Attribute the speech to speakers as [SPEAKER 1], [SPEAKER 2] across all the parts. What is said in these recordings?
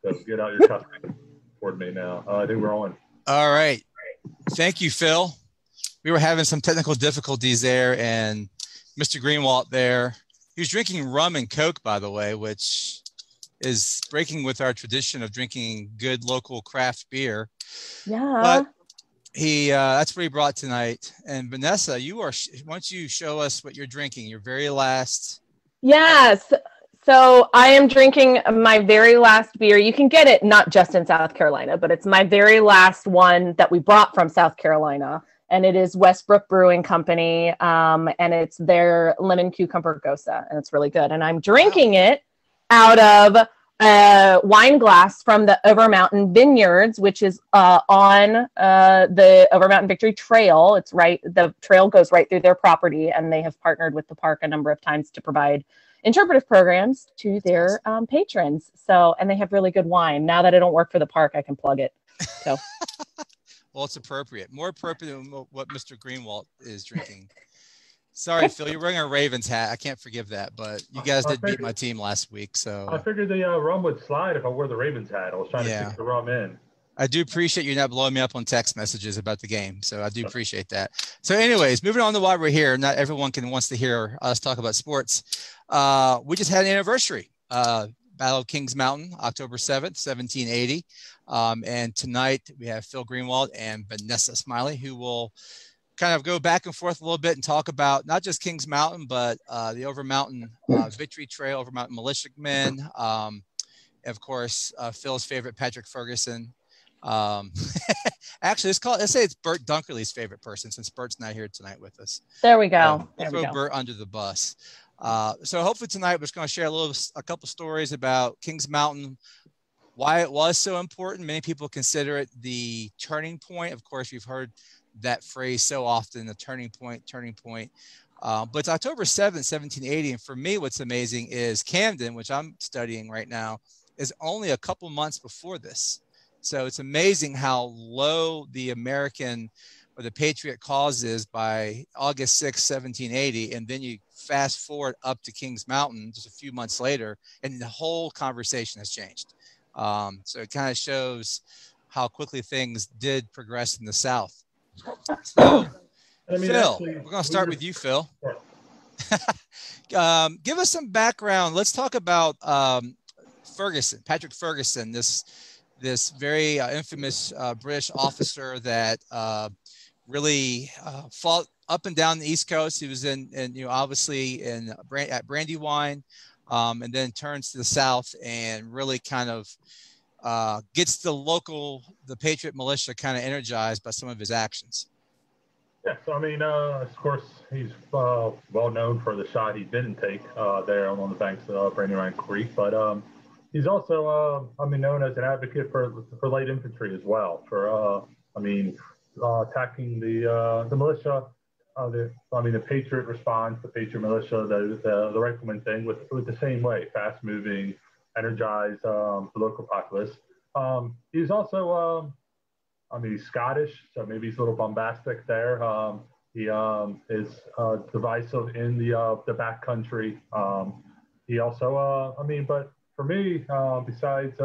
[SPEAKER 1] So get out your custom toward me now. I think we're on.
[SPEAKER 2] All right. Thank you, Phil. We were having some technical difficulties there, and Mr. Greenwalt there, he was drinking rum and Coke, by the way, which is breaking with our tradition of drinking good local craft beer.
[SPEAKER 3] Yeah.
[SPEAKER 2] But that's what he brought tonight. And Vanessa, why don't you show us what you're drinking, your very last?
[SPEAKER 3] Yes. So I am drinking my very last beer. You can get it not just in South Carolina, but it's my very last one that we brought from South Carolina. And it is Westbrook Brewing Company. And it's their lemon cucumber gosa. And it's really good. And I'm drinking it out of a wine glass from the Overmountain Vineyards, which is on the Overmountain Victory Trail. It's right. The trail goes right through their property. And they have partnered with the park a number of times to provide interpretive programs to their patrons. So, and they have really good wine. Now that I don't work for the park, I can plug it. So,
[SPEAKER 2] well, it's appropriate, more appropriate than what Mr. Greenwalt is drinking. Sorry, Phil, you're wearing a Ravens hat. I can't forgive that, but you guys did beat my team last week. So
[SPEAKER 1] I figured the rum would slide if I wore the Ravens hat. I was trying to stick the rum in.
[SPEAKER 2] I do appreciate you not blowing me up on text messages about the game. So I do appreciate that. So anyways, moving on to why we're here. Not everyone wants to hear us talk about sports. We just had an anniversary. Battle of Kings Mountain, October 7th, 1780. And tonight we have Phil Greenwald and Vanessa Smiley, who will kind of go back and forth a little bit and talk about not just Kings Mountain, but the Overmountain Victory Trail, Overmountain Militiamen. Of course, Phil's favorite, Patrick Ferguson. Actually, let's say it's Bert Dunkerley's favorite person, since Bert's not here tonight with us.
[SPEAKER 3] There we go.
[SPEAKER 2] Throw Bert under the bus. So hopefully tonight we're just going to share a couple stories about Kings Mountain, why it was so important. Many people consider it the turning point. Of course, we've heard that phrase so often, the turning point. But it's October 7th, 1780. And for me, what's amazing is Camden, which I'm studying right now, is only a couple months before this. So it's amazing how low the American or the Patriot cause is by August 6, 1780. And then you fast forward up to Kings Mountain just a few months later, and the whole conversation has changed. So it kind of shows how quickly things did progress in the South. So, Phil, we're going to start with you, Phil. Give us some background. Let's talk about Ferguson, Patrick Ferguson, this very infamous British officer that really fought up and down the East Coast. He was obviously at Brandywine, and then turns to the South and really kind of gets the Patriot militia kind of energized by some of his actions.
[SPEAKER 1] Yeah, so I mean, of course, he's well known for the shot he didn't take there on the banks of Brandywine Creek, but he's also, known as an advocate for light infantry as well. For attacking the militia. The Patriot response, the Patriot militia, the rifleman thing with the same way, fast moving, energize the local populace. He's also, he's Scottish, so maybe he's a little bombastic there. He is divisive in the backcountry. He also, but for me, besides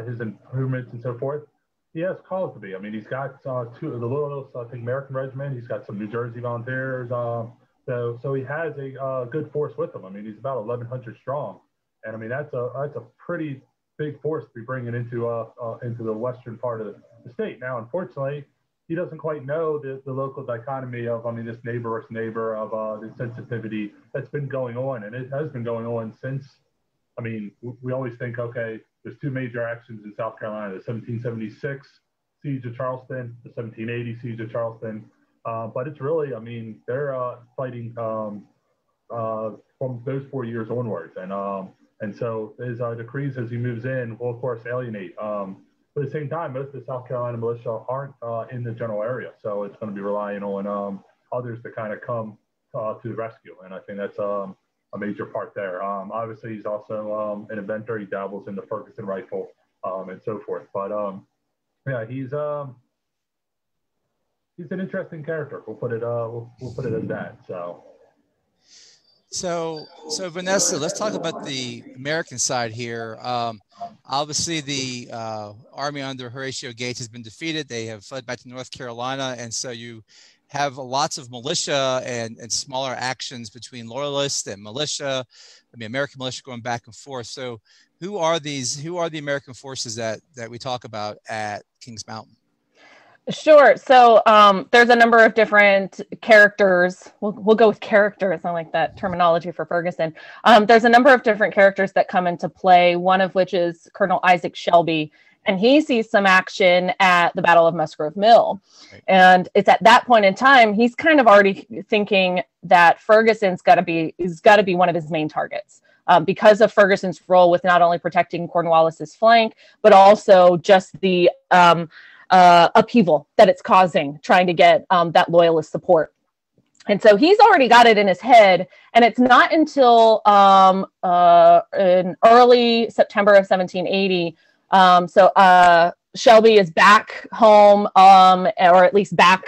[SPEAKER 1] his improvements and so forth, he has cause to be. He's got two of the Loyalists, I think, American Regiment. He's got some New Jersey Volunteers. So he has a good force with him. He's about 1,100 strong, and that's a pretty big force to be bringing into the western part of the state. Now, unfortunately, he doesn't quite know the local dichotomy of this neighbor versus neighbor, of the sensitivity that's been going on, and it has been going on since. We always think, okay, there's two major actions in South Carolina: the 1776 siege of Charleston, the 1780 siege of Charleston. But it's really, they're fighting from those 4 years onwards, and so his decrees as he moves in will, of course, alienate. But at the same time, most of the South Carolina militia aren't in the general area, so it's going to be relying on others to kind of come to the rescue, and I think that's a major part there. Obviously, he's also an inventor. He dabbles in the Ferguson rifle and so forth. But he's an interesting character. We'll put it as that. So
[SPEAKER 2] Vanessa, let's talk about the American side here. Obviously, the army under Horatio Gates has been defeated. They have fled back to North Carolina, and so you have lots of militia and smaller actions between loyalists and militia. I mean, American militia going back and forth. So, who are the American forces that we talk about at Kings Mountain?
[SPEAKER 3] Sure. So there's a number of different characters. We'll go with characters. I like that terminology for Ferguson. There's a number of different characters that come into play, one of which is Colonel Isaac Shelby. And he sees some action at the Battle of Musgrove Mill. Right. And it's at that point in time, he's kind of already thinking that Ferguson's got to be one of his main targets. Because of Ferguson's role with not only protecting Cornwallis's flank, but also just the upheaval that it's causing, trying to get that loyalist support. And so he's already got it in his head. And it's not until in early September of 1780, Shelby is back home, or at least back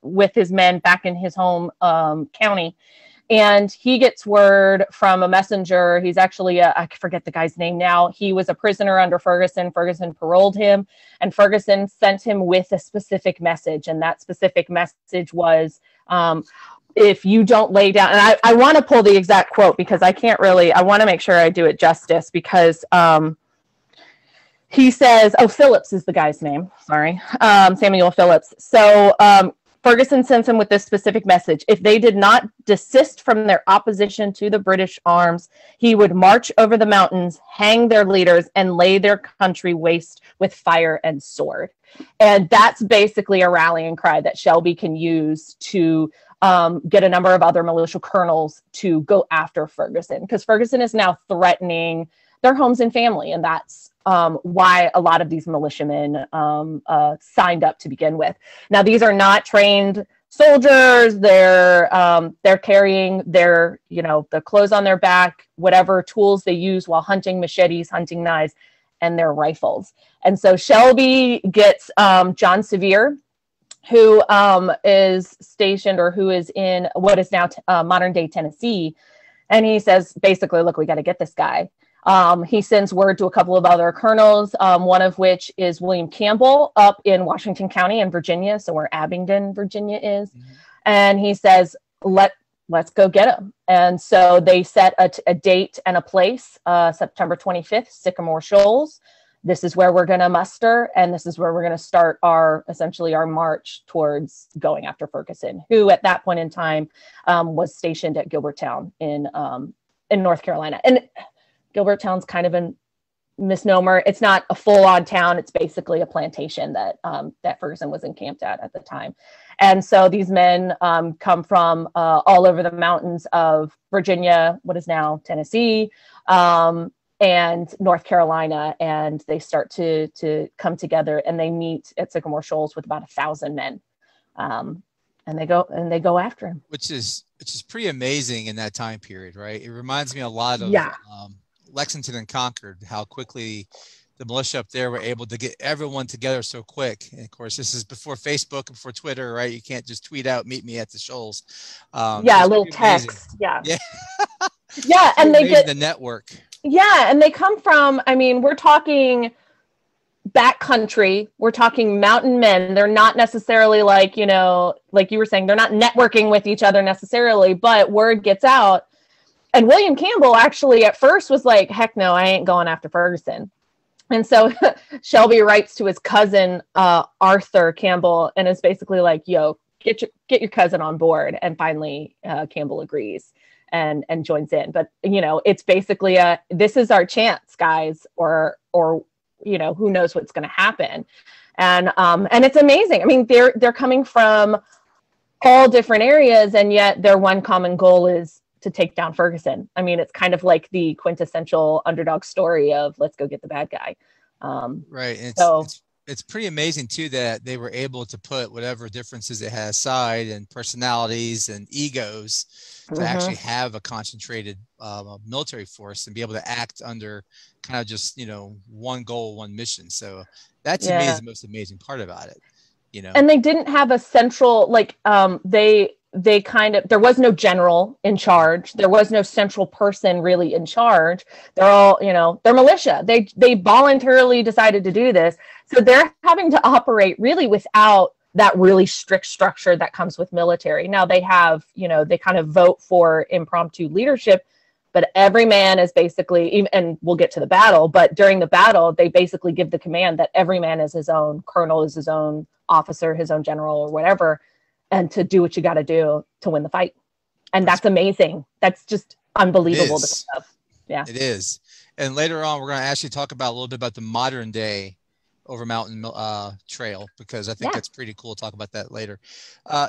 [SPEAKER 3] with his men back in his home county. And he gets word from a messenger. He's actually, I forget the guy's name now. He was a prisoner under Ferguson. Ferguson paroled him, and Ferguson sent him with a specific message. And that specific message was, if you don't lay down, and I want to pull the exact quote because I want to make sure I do it justice, because he says, Phillips is the guy's name. Sorry. Samuel Phillips. So, Ferguson sends him with this specific message. If they did not desist from their opposition to the British arms, he would march over the mountains, hang their leaders, and lay their country waste with fire and sword. And that's basically a rallying cry that Shelby can use to get a number of other militia colonels to go after Ferguson, because Ferguson is now threatening their homes and family. And that's why a lot of these militiamen signed up to begin with. Now, these are not trained soldiers. They're carrying their, the clothes on their back, whatever tools they use while hunting, machetes, hunting knives, and their rifles. And so Shelby gets John Sevier, who is stationed, or who is in what is now modern day Tennessee. And he says, basically, look, we got to get this guy. He sends word to a couple of other colonels, one of which is William Campbell up in Washington County in Virginia, so where Abingdon, Virginia is. Mm-hmm. And he says, let's go get him. And so they set a date and a place, September 25th, Sycamore Shoals. This is where we're going to muster, and this is where we're going to start our march towards going after Ferguson, who at that point in time was stationed at Gilbertown in North Carolina. And Gilbertown's kind of a misnomer. It's not a full-on town. It's basically a plantation that Ferguson was encamped at the time. And so these men come from all over the mountains of Virginia, what is now Tennessee, and North Carolina, and they start to come together, and they meet at Sycamore Shoals with about 1,000 men, and they go after him, which is
[SPEAKER 2] pretty amazing in that time period, right? It reminds me a lot of Lexington and Concord, how quickly the militia up there were able to get everyone together so quick. And of course, this is before Facebook and before Twitter, right? You can't just tweet out, "Meet me at the Shoals."
[SPEAKER 3] A little text. Yeah. And they get
[SPEAKER 2] the network.
[SPEAKER 3] Yeah, and they come from, we're talking backcountry, we're talking mountain men. They're not necessarily like you were saying, they're not networking with each other necessarily, but word gets out. And William Campbell actually at first was like, heck no, I ain't going after Ferguson. And so Shelby writes to his cousin, Arthur Campbell, and is basically like, yo, get your cousin on board. And finally, Campbell agrees and joins in. But, it's basically this is our chance, guys, or who knows what's going to happen. And it's amazing. They're coming from all different areas, and yet their one common goal is to take down Ferguson. It's kind of like the quintessential underdog story of let's go get the bad guy.
[SPEAKER 2] Right. And it's pretty amazing too that they were able to put whatever differences they had aside, and personalities and egos, to actually have a concentrated military force and be able to act under kind of just one goal, one mission. So that to me is the most amazing part about it. And
[SPEAKER 3] they didn't have a central there was no general in charge. There was no central person really in charge. They're all, they're militia. They voluntarily decided to do this. So they're having to operate really without that really strict structure that comes with military. Now they have, they kind of vote for impromptu leadership, but every man is basically, and we'll get to the battle, but during the battle, they basically give the command that every man is his own colonel, is his own officer, his own general or whatever, and to do what you got to do to win the fight. And that's amazing. That's just unbelievable. Yeah,
[SPEAKER 2] it is. And later on, we're going to actually talk about a little bit about the modern day over mountain trail, because I think that's pretty cool. Talk about that later.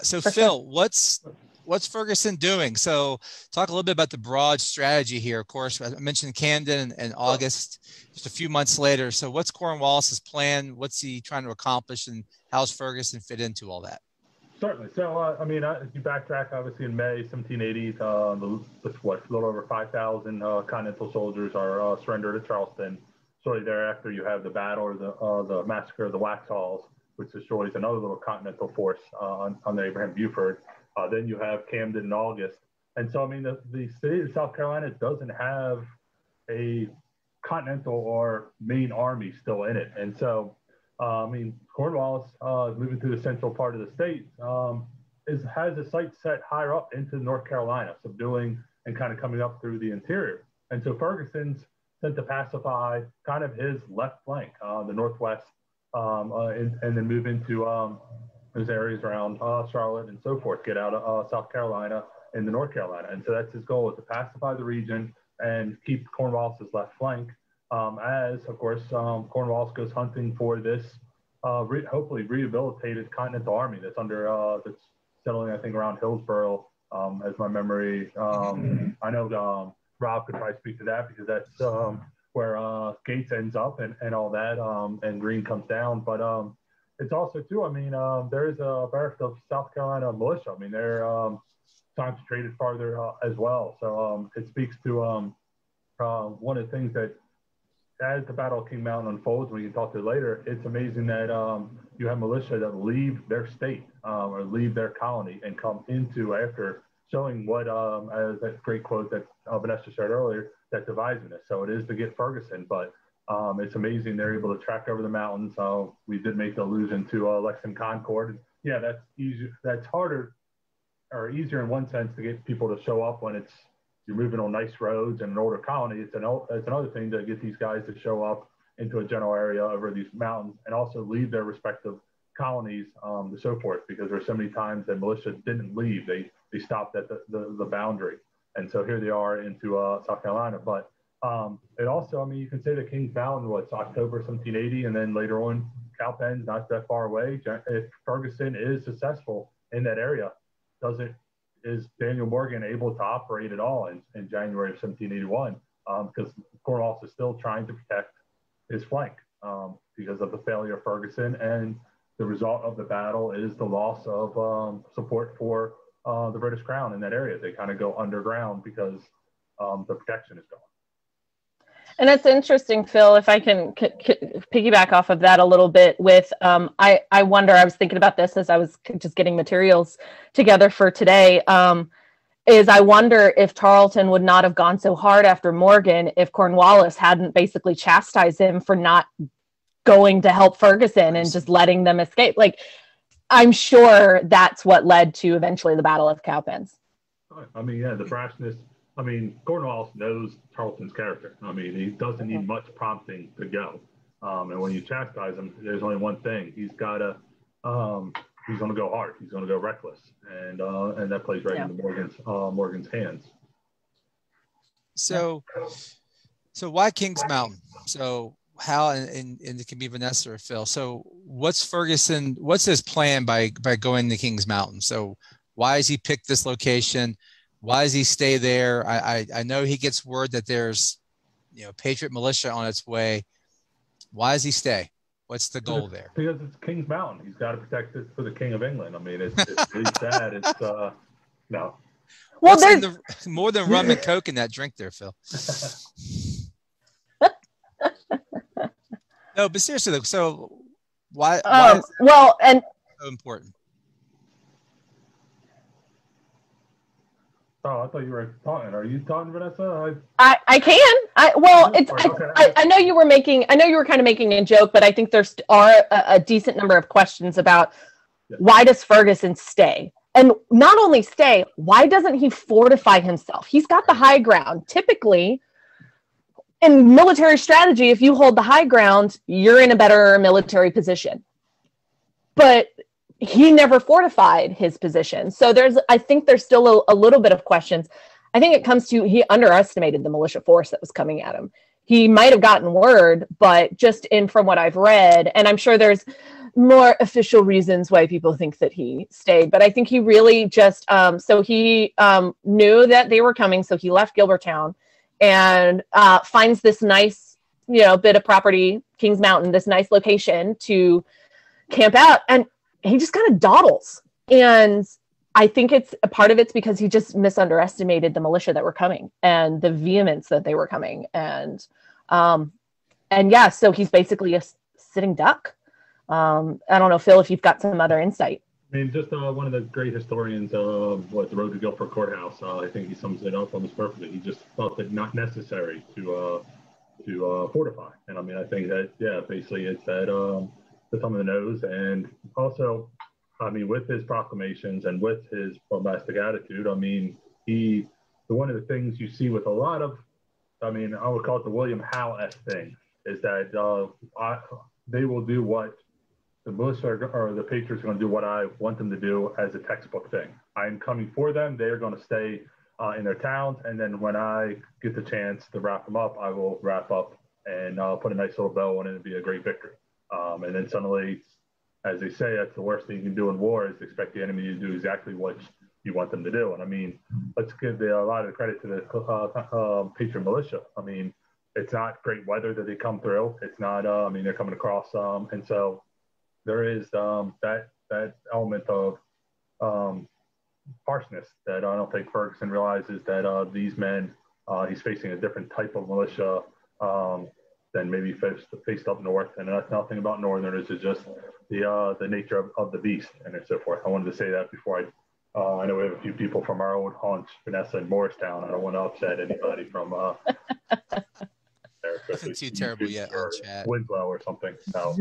[SPEAKER 2] So for Phil, sure. What's Ferguson doing? So talk a little bit about the broad strategy here. Of course, I mentioned Camden and August, just a few months later. So what's Cornwallis's plan? What's he trying to accomplish, and how's Ferguson fit into all that?
[SPEAKER 1] Certainly. So, if you backtrack, obviously in May 1780, a little over 5,000 Continental soldiers are surrendered at Charleston. Shortly thereafter, you have the battle or the massacre of the Waxhaws, which destroys another little Continental force on the Abraham Buford. Then you have Camden in August. And so, the state of South Carolina doesn't have a Continental or main army still in it. And so, Cornwallis, moving through the central part of the state, has a sight set higher up into North Carolina, subduing and kind of coming up through the interior. And so Ferguson's sent to pacify kind of his left flank, the northwest, and then move into those areas around Charlotte and so forth, get out of South Carolina into North Carolina. And so that's his goal, is to pacify the region and keep Cornwallis's left flank. As, of course, Cornwallis goes hunting for this hopefully rehabilitated Continental Army that's that's settling, I think, around Hillsborough, as my memory. I know Rob could probably speak to that, because that's where Gates ends up and all that, and Greene comes down. But it's also, too, there is a barracks of South Carolina militia. They're concentrated farther as well. So it speaks to one of the things that, as the Battle of King Mountain unfolds, we can talk to it later, it's amazing that you have militia that leave their state or leave their colony and come into, after showing what, as that great quote that Vanessa shared earlier, that divisiveness. So it is to get Ferguson, but it's amazing they're able to track over the mountains. We did make the allusion to Lexington Concord. Yeah, that's easy. That's harder or easier in one sense to get people to show up when you're moving on nice roads and an older colony. It's another thing to get these guys to show up into a general area over these mountains and also leave their respective colonies and so forth, because there's so many times that militia didn't leave. They stopped at the boundary. And so here they are into South Carolina. But it also, you can say that Kings Mountain was October 1780, and then later on, Cowpens, not that far away. If Ferguson is successful in that area, is Daniel Morgan able to operate at all in January of 1781? Because Cornwallis is still trying to protect his flank because of the failure of Ferguson, and the result of the battle is the loss of support for the British Crown in that area. They kind of go underground because the protection is gone.
[SPEAKER 3] And it's interesting, Phil, if I can piggyback off of that a little bit with, I wonder, I was thinking about this as I was just getting materials together for today, is I wonder if Tarleton would not have gone so hard after Morgan if Cornwallis hadn't basically chastised him for not going to help Ferguson and just letting them escape. Like, I'm sure that's what led to eventually the Battle of Cowpens.
[SPEAKER 1] The brashness. Cornwallis knows Tarleton's character. He doesn't need much prompting to go. And when you chastise him, there's only one thing. He's got to, he's going to go hard. He's going to go reckless. And that plays right into Morgan's hands.
[SPEAKER 2] So why Kings Mountain? So how, and it can be Vanessa or Phil. So what's his plan by going to Kings Mountain? So why has he picked this location? Why does he stay there? I know he gets word that there's, Patriot militia on its way. Why does he stay? What's the goal there?
[SPEAKER 1] Because it's Kings Mountain. He's got to protect it for the King of England. It's really sad. It's no.
[SPEAKER 2] Well, there's more than rum and coke in that drink there, Phil. No, but seriously, though, so why is it so important?
[SPEAKER 1] Oh, I thought you were talking. Are you talking, Vanessa?
[SPEAKER 3] I can. I know you were kind of making a joke, but I think there's a decent number of questions about why does Ferguson stay? And not only stay, why doesn't he fortify himself? He's got the high ground. Typically, in military strategy, if you hold the high ground, you're in a better military position. But he never fortified his position. So I think there's still a little bit of questions. I think it comes to, he underestimated the militia force that was coming at him. He might have gotten word, but just from what I've read, and I'm sure there's more official reasons why people think that he stayed, but I think he really just, so he knew that they were coming, so he left Gilbertown and finds this nice, bit of property, Kings Mountain, this nice location to camp out, and he just kind of dawdles. And I think a part of it's because he just misunderestimated the militia that were coming and the vehemence that they were coming. And yeah, so he's basically a sitting duck. I don't know, Phil, if you've got some other insight.
[SPEAKER 1] I mean, just one of the great historians of the Road to Guilford Courthouse, I think he sums it up almost perfectly. He just felt it not necessary to fortify. And I mean, I think that, yeah, basically it's that the thumb of the nose. And also, I mean, with his proclamations and with his bombastic attitude, I mean, one of the things you see with a lot of, I mean, I would call it the William Howe-esque thing, is that they will do what the militia or the Patriots are going to do what I want them to do as a textbook thing. I'm coming for them. They're going to stay in their towns. And then when I get the chance to wrap them up, I will wrap up and put a nice little bow on it and be a great victory. And then suddenly, as they say, that's the worst thing you can do in war is expect the enemy to do exactly what you want them to do. And I mean, let's give a lot of credit to the Patriot militia. I mean, it's not great weather that they come through. It's not, I mean, they're coming across. And so there is that element of harshness that I don't think Ferguson realizes that these men, he's facing a different type of militia than maybe faced up north. And that's nothing about Northerners. It's just the nature of the beast and so forth. I wanted to say that before I know we have a few people from our old haunch, Vanessa and Morristown. I don't want to upset anybody from
[SPEAKER 2] Nothing too terrible yet on chat.
[SPEAKER 1] Winslow or something. So.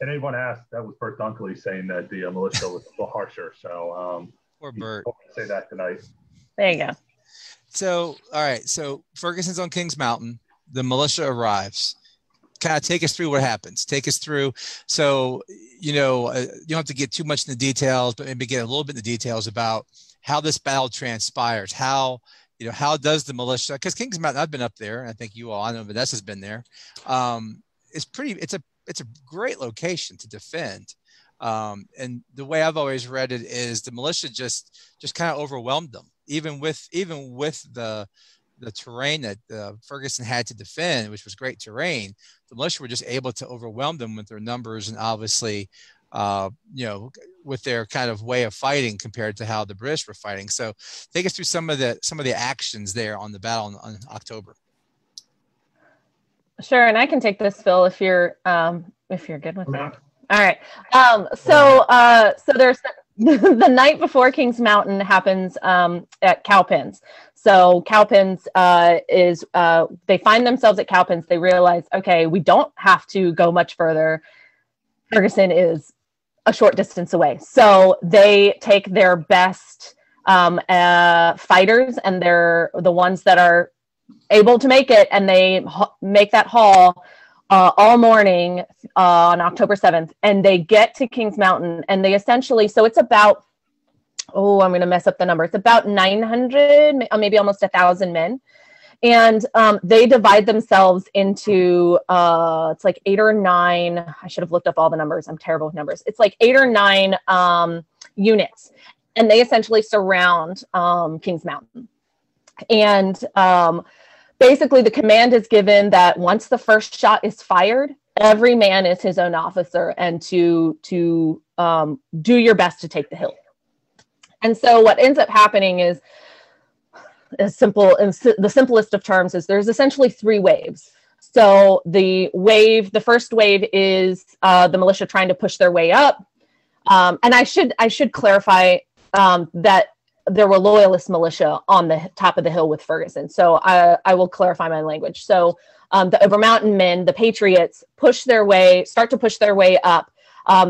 [SPEAKER 1] And anyone asked, that was Bert Dunkley saying that the militia was a little harsher. So
[SPEAKER 2] poor Bert.
[SPEAKER 1] Say that tonight.
[SPEAKER 3] There you go.
[SPEAKER 2] So, all right. So Ferguson's on Kings Mountain. The militia arrives. Kind of take us through what happens. Take us through. So, you don't have to get too much in the details, but maybe get a little bit in the details about how this battle transpires. How does the militia, because Kings Mountain, I've been up there, and I think you all, I know Vanessa's been there. It's a great location to defend. And the way I've always read it is the militia just kind of overwhelmed them, even with the terrain that Ferguson had to defend, which was great terrain. The militia were just able to overwhelm them with their numbers and obviously, with their kind of way of fighting compared to how the British were fighting. So take us through some of the actions there on the battle on October.
[SPEAKER 3] Sure, and I can take this, Phil, if you're good with that. All right. So there's the night before Kings Mountain happens at Cowpens. So Cowpens is they find themselves at Cowpens. They realize, okay, we don't have to go much further. Ferguson is a short distance away. So they take their best fighters, and they're the ones that are able to make it, and they make that haul all morning on October 7th, and they get to Kings Mountain, and they essentially, so it's about, I'm going to mess up the number. It's about 900, maybe almost 1,000 men. And they divide themselves into, it's like 8 or 9. I should have looked up all the numbers. I'm terrible with numbers. It's like 8 or 9 units. And they essentially surround Kings Mountain. And basically the command is given that once the first shot is fired, every man is his own officer, and to do your best to take the hill. And so what ends up happening is, the simplest of terms is there's essentially 3 waves. So the first wave is the militia trying to push their way up. And I should clarify that there were loyalist militia on the top of the hill with Ferguson. So I will clarify my language. So the Overmountain men, the Patriots, start to push their way up.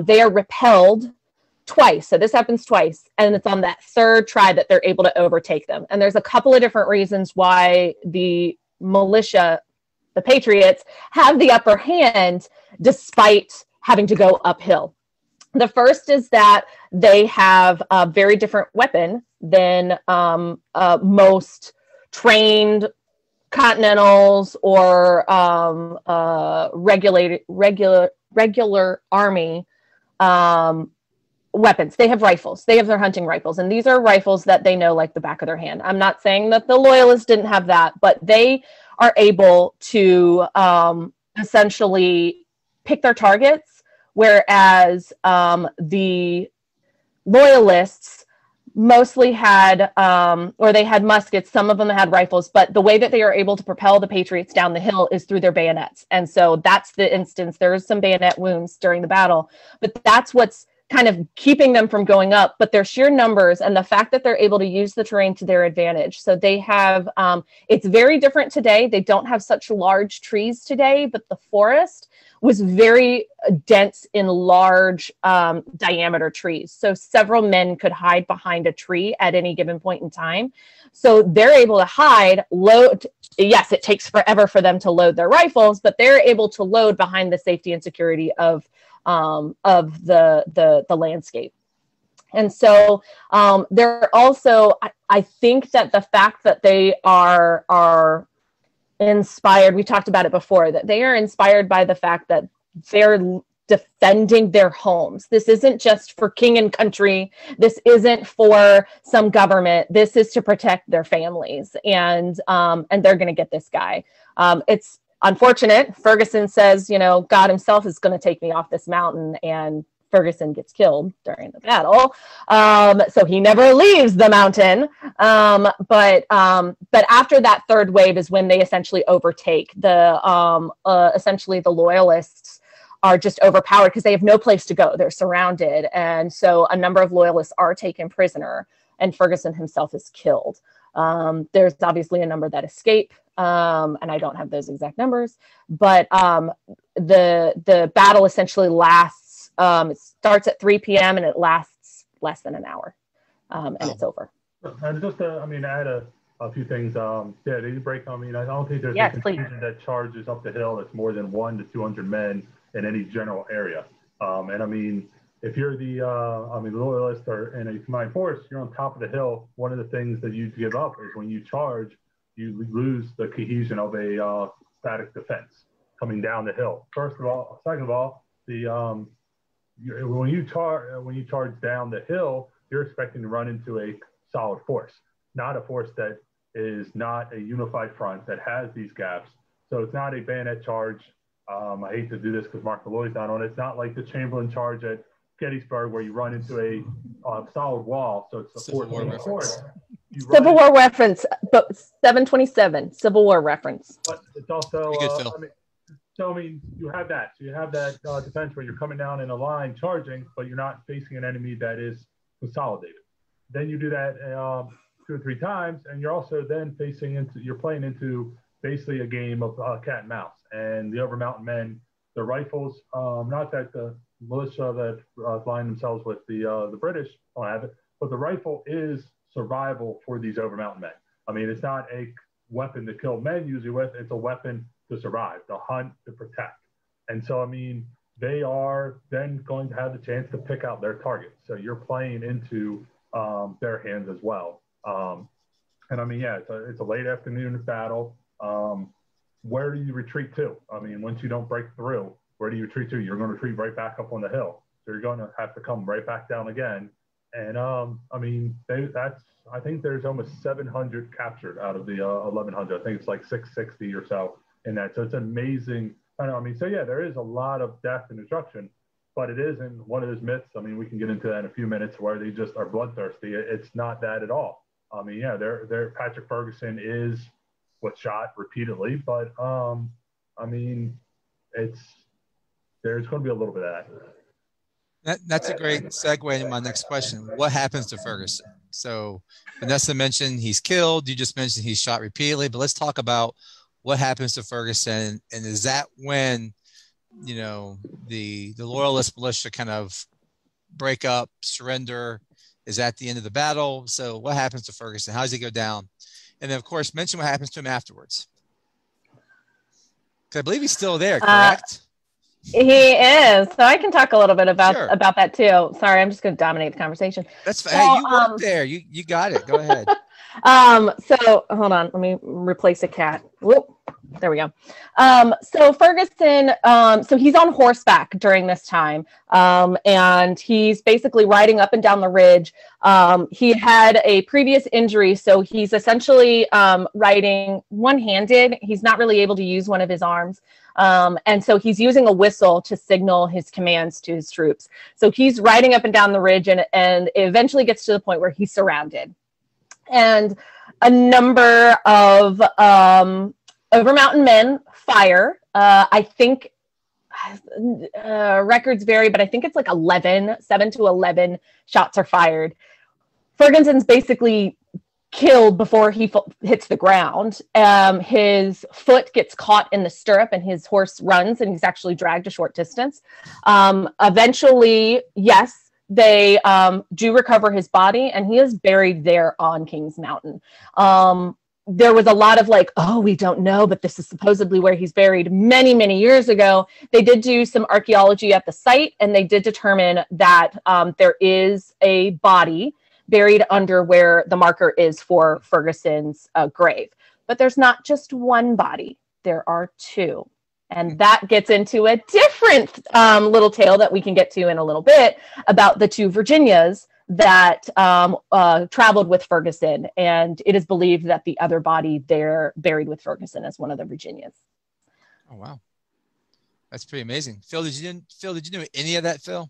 [SPEAKER 3] They are repelled twice. So this happens twice. And it's on that third try that they're able to overtake them. And there's a couple of different reasons why the militia, the Patriots, have the upper hand despite having to go uphill. The first is that they have a very different weapon than most trained Continentals or regular army weapons. They have rifles. They have their hunting rifles, and these are rifles that they know like the back of their hand. I'm not saying that the Loyalists didn't have that, but they are able to essentially pick their targets, whereas the Loyalists mostly had, or they had muskets. Some of them had rifles, but the way that they are able to propel the Patriots down the hill is through their bayonets. And so that's the instance. There's some bayonet wounds during the battle, but that's what's kind of keeping them from going up, but their sheer numbers and the fact that they're able to use the terrain to their advantage. So they have, it's very different today. They don't have such large trees today, but the forest was very dense in large diameter trees. So several men could hide behind a tree at any given point in time. So they're able to hide, load. Yes, it takes forever for them to load their rifles, but they're able to load behind the safety and security of the landscape. And so they're also, I think that the fact that they are inspired, we talked about it before, that they are inspired by the fact that they're defending their homes. This isn't just for king and country. This isn't for some government. This is to protect their families, and they're going to get this guy. It's unfortunate. Ferguson says, God himself is going to take me off this mountain, and Ferguson gets killed during the battle. So he never leaves the mountain. But after that third wave is when they essentially overtake. Essentially the Loyalists are just overpowered because they have no place to go. They're surrounded. And so a number of Loyalists are taken prisoner, and Ferguson himself is killed. There's obviously a number that escape. And I don't have those exact numbers, but the battle essentially lasts. It starts at 3 p.m. and it lasts less than an hour, and it's over.
[SPEAKER 1] And just add a few things. Did you break? I don't think there's
[SPEAKER 3] a
[SPEAKER 1] contingent that charges up the hill that's more than 100 to 200 men in any general area. If you're the Loyalist or in a combined force, you're on top of the hill. One of the things that you give up is when you charge, you lose the cohesion of a static defense coming down the hill. First of all, second of all, when you charge down the hill, you're expecting to run into a solid force, not a force that is not a unified front that has these gaps. So it's not a bayonet charge. I hate to do this because Mark Malloy's not on it. It's not like the Chamberlain charge at Gettysburg where you run into a solid wall. So it's a force.
[SPEAKER 3] Civil War reference, but 727 Civil War reference.
[SPEAKER 1] But it's also, you have that. So you have that defense where you're coming down in a line charging, but you're not facing an enemy that is consolidated. Then you do that 2 or 3 times, and you're also then you're playing into basically a game of cat and mouse. And the Overmountain men, the rifles, not that the militia that align themselves with the British don't have it, but the rifle is survival for these Overmountain men. It's not a weapon to kill men usually with, it's a weapon to survive, to hunt, to protect. And so, they are then going to have the chance to pick out their targets. So you're playing into their hands as well. It's a late afternoon battle. Where do you retreat to? Once you don't break through, where do you retreat to? You're going to retreat right back up on the hill. So you're going to have to come right back down again. And I think there's almost 700 captured out of the 1,100. I think it's like 660 or so in that. So it's amazing. There is a lot of death and destruction, but it isn't one of those myths. We can get into that in a few minutes where they just are bloodthirsty. It's not that at all. Patrick Ferguson was shot repeatedly, but there's going to be a little bit of that.
[SPEAKER 2] That's a great segue into my next question. What happens to Ferguson? So Vanessa mentioned he's killed. You just mentioned he's shot repeatedly, but let's talk about what happens to Ferguson. And is that when, the loyalist militia kind of break up, surrender? Is that the end of the battle? So what happens to Ferguson? How does he go down? And then, of course, mention what happens to him afterwards. Because I believe he's still there, correct?
[SPEAKER 3] He is. So I can talk a little bit about
[SPEAKER 2] Sure.
[SPEAKER 3] that too. Sorry, I'm just going to dominate the conversation.
[SPEAKER 2] That's fine. Hey, you work there. You got it. Go ahead.
[SPEAKER 3] So hold on. Let me replace a cat. Whoop. There we go. So Ferguson, so he's on horseback during this time. And he's basically riding up and down the ridge. He had a previous injury, so he's essentially riding one-handed. He's not really able to use one of his arms. And so he's using a whistle to signal his commands to his troops. So he's riding up and down the ridge and it eventually gets to the point where he's surrounded. And a number of Over Mountain men fire. I think records vary, but I think it's like 7 to 11 shots are fired. Ferguson's basically killed before he hits the ground. His foot gets caught in the stirrup and his horse runs and he's actually dragged a short distance. Eventually, yes, they do recover his body and he is buried there on Kings Mountain. There was a lot of like, oh, we don't know, but this is supposedly where he's buried many, many years ago. They did do some archaeology at the site and they did determine that there is a body buried under where the marker is for Ferguson's grave. But there's not just one body, there are two. And that gets into a different little tale that we can get to in a little bit about the two Virginias that traveled with Ferguson. And it is believed that the other body there buried with Ferguson is one of the Virginias.
[SPEAKER 2] Oh, wow. That's pretty amazing. Phil, did you know any of that, Phil?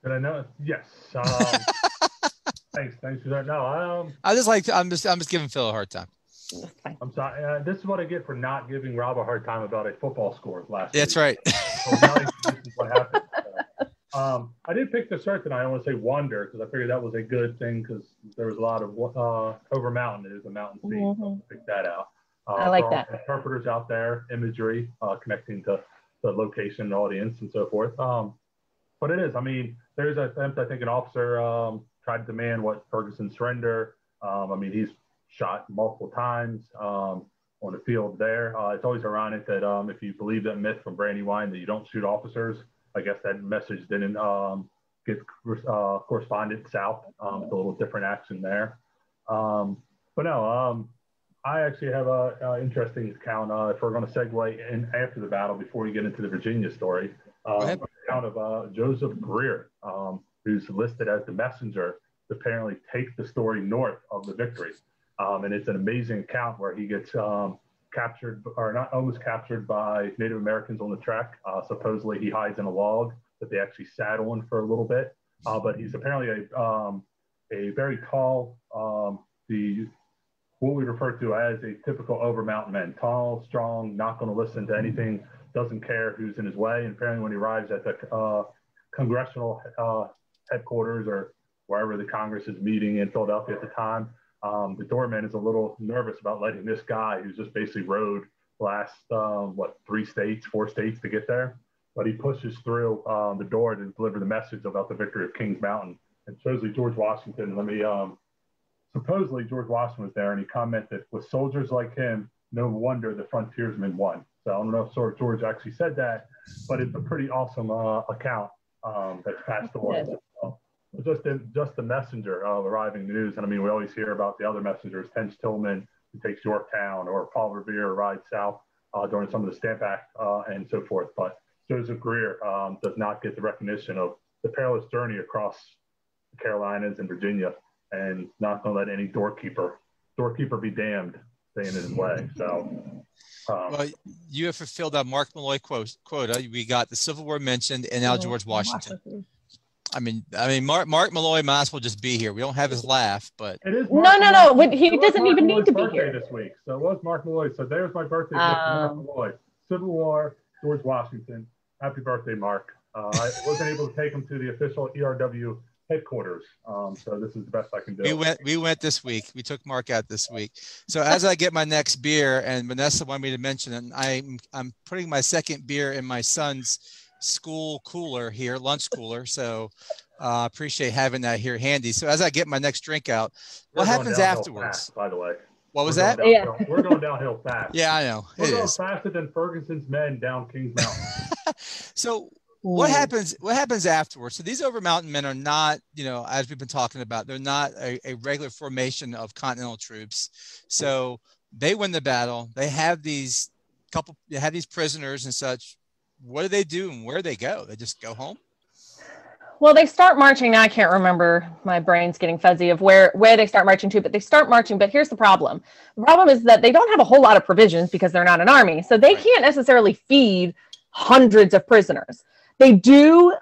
[SPEAKER 1] Did I know? Yes. Thanks for that. No,
[SPEAKER 2] I'm just giving Phil a hard time.
[SPEAKER 1] I'm sorry. This is what I get for not giving Rob a hard time about a football score last week.
[SPEAKER 2] That's right.
[SPEAKER 1] So now this is what happened. I did pick the shirt tonight. I want to say Wonder because I figured that was a good thing because there was a lot of Over Mountain. It is a mountain scene. Mm-hmm. So pick that out.
[SPEAKER 3] I like that.
[SPEAKER 1] Interpreters out there, imagery, connecting to the location, audience, and so forth. But it is. I mean, there's an attempt. I think an officer tried to demand what Ferguson surrender. I mean, he's shot multiple times on the field there. It's always ironic that if you believe that myth from Brandywine that you don't shoot officers, I guess that message didn't get corresponded south. It's a little different action there. But no, I actually have an interesting account. If we're going to segue in after the battle before we get into the Virginia story, an account of Joseph Greer, who's listed as the messenger to apparently take the story north of the victory. And it's an amazing account where he gets captured, or not almost captured, by Native Americans on the trek. Supposedly he hides in a log that they actually sat on for a little bit. But he's apparently a very tall, what we refer to as a typical Over Mountain man. Tall, strong, not going to listen to anything, doesn't care who's in his way. And apparently when he arrives at the congressional headquarters or wherever the Congress is meeting in Philadelphia at the time, the doorman is a little nervous about letting this guy who's just basically rode the last, 4 states to get there. But he pushes through the door to deliver the message about the victory of Kings Mountain. And supposedly George Washington, supposedly George Washington was there and he commented, with soldiers like him, no wonder the frontiersmen won. So I don't know if George actually said that, but it's a pretty awesome account that's passed along. Just the messenger of arriving news. And I mean, we always hear about the other messengers, Tench Tillman, who takes Yorktown, or Paul Revere rides south during some of the Stamp Act and so forth. But Joseph Greer does not get the recognition of the perilous journey across the Carolinas and Virginia, and not going to let any doorkeeper be damned, staying in his way. So,
[SPEAKER 2] well, you have fulfilled that Mark Malloy quota. We got the Civil War mentioned, and now George Washington. I mean, Mark Malloy might as well just be here. We don't have his laugh, but
[SPEAKER 1] it is.
[SPEAKER 3] No. He doesn't even need to be here
[SPEAKER 1] this week. So it was Mark Malloy. So there's my birthday gift, Mark Malloy. Civil War, George Washington. Happy birthday, Mark. I wasn't able to take them to the official ERW headquarters. So this is the best I can do.
[SPEAKER 2] We went this week. We took Mark out this week. So as I get my next beer, and Vanessa wanted me to mention it, I'm putting my second beer in my son's school cooler here, lunch cooler. So appreciate having that here handy. So as I get my next drink out, what happens afterwards?
[SPEAKER 1] Fast, by the way.
[SPEAKER 2] What was that?
[SPEAKER 3] Yeah.
[SPEAKER 1] We're going downhill fast.
[SPEAKER 2] Yeah, I know.
[SPEAKER 1] We're going faster than Ferguson's men down Kings Mountain.
[SPEAKER 2] So what happens afterwards? So these over mountain men are not, as we've been talking about, they're not a regular formation of Continental troops. So they win the battle. They have these prisoners and such. What do they do and where do they go? They just go home?
[SPEAKER 3] Well, they start marching. Now I can't remember. My brain's getting fuzzy of where they start marching to, but they start marching. But here's the problem. The problem is that they don't have a whole lot of provisions because they're not an army. So they can't necessarily feed hundreds of prisoners. They do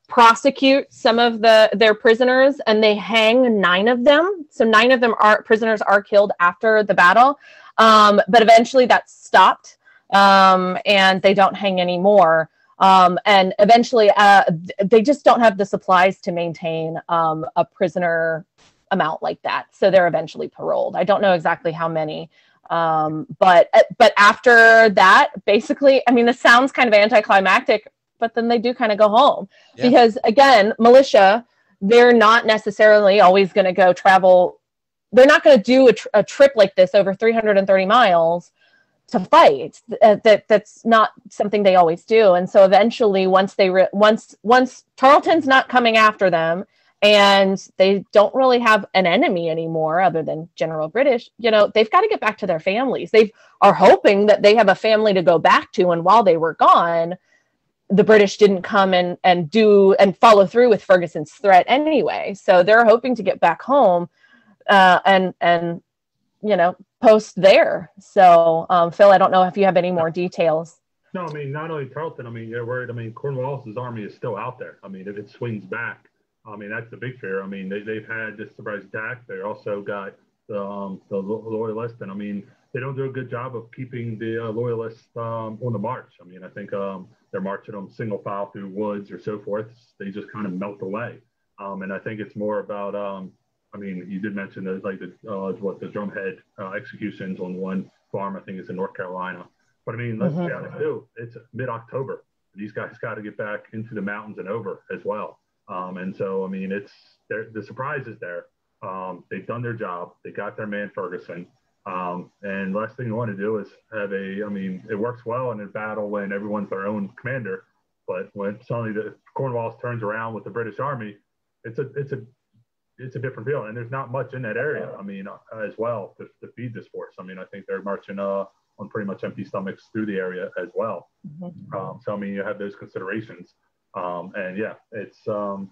[SPEAKER 3] prosecute some of their prisoners, and they hang 9 of them. So 9 of them prisoners are killed after the battle. But eventually that's stopped, and they don't hang anymore. And eventually they just don't have the supplies to maintain a prisoner amount like that. So they're eventually paroled. I don't know exactly how many. But after that, basically, I mean, this sounds kind of anticlimactic, but then they do kind of go home. Yeah. Because again, militia, they're not necessarily always going to go travel. They're not going to do a trip like this over 330 miles to fight. That's not something they always do. And so eventually once Tarleton's not coming after them and they don't really have an enemy anymore other than General British, they've got to get back to their families. They are hoping that they have a family to go back to. And while they were gone, the British didn't come and follow through with Ferguson's threat anyway. So they're hoping to get back home and post there. So, Phil, I don't know if you have any more details.
[SPEAKER 1] No, I mean, not only Tarleton, I mean, they're worried. I mean, Cornwallis's army is still out there. I mean, if it swings back, I mean, that's the big fear. I mean, they've had this surprise attack. They also got the loyalists, and I mean, they don't do a good job of keeping the loyalists on the march. I mean, I think they're marching them single file through woods or so forth. They just kind of melt away. And I think it's more about, I mean, you did mention the drumhead executions on one farm. I think it's in North Carolina. But I mean, let's be honest too. It's mid-October. These guys got to get back into the mountains and over as well. And so, I mean, the surprise is there. They've done their job. They got their man Ferguson. And last thing you want to do is have it works well in a battle when everyone's their own commander. But when suddenly the Cornwallis turns around with the British Army, it's a different feeling. And there's not much in that area, I mean, as well to feed this force. I mean, I think they're marching on pretty much empty stomachs through the area as well. So, I mean, you have those considerations. And yeah, it's not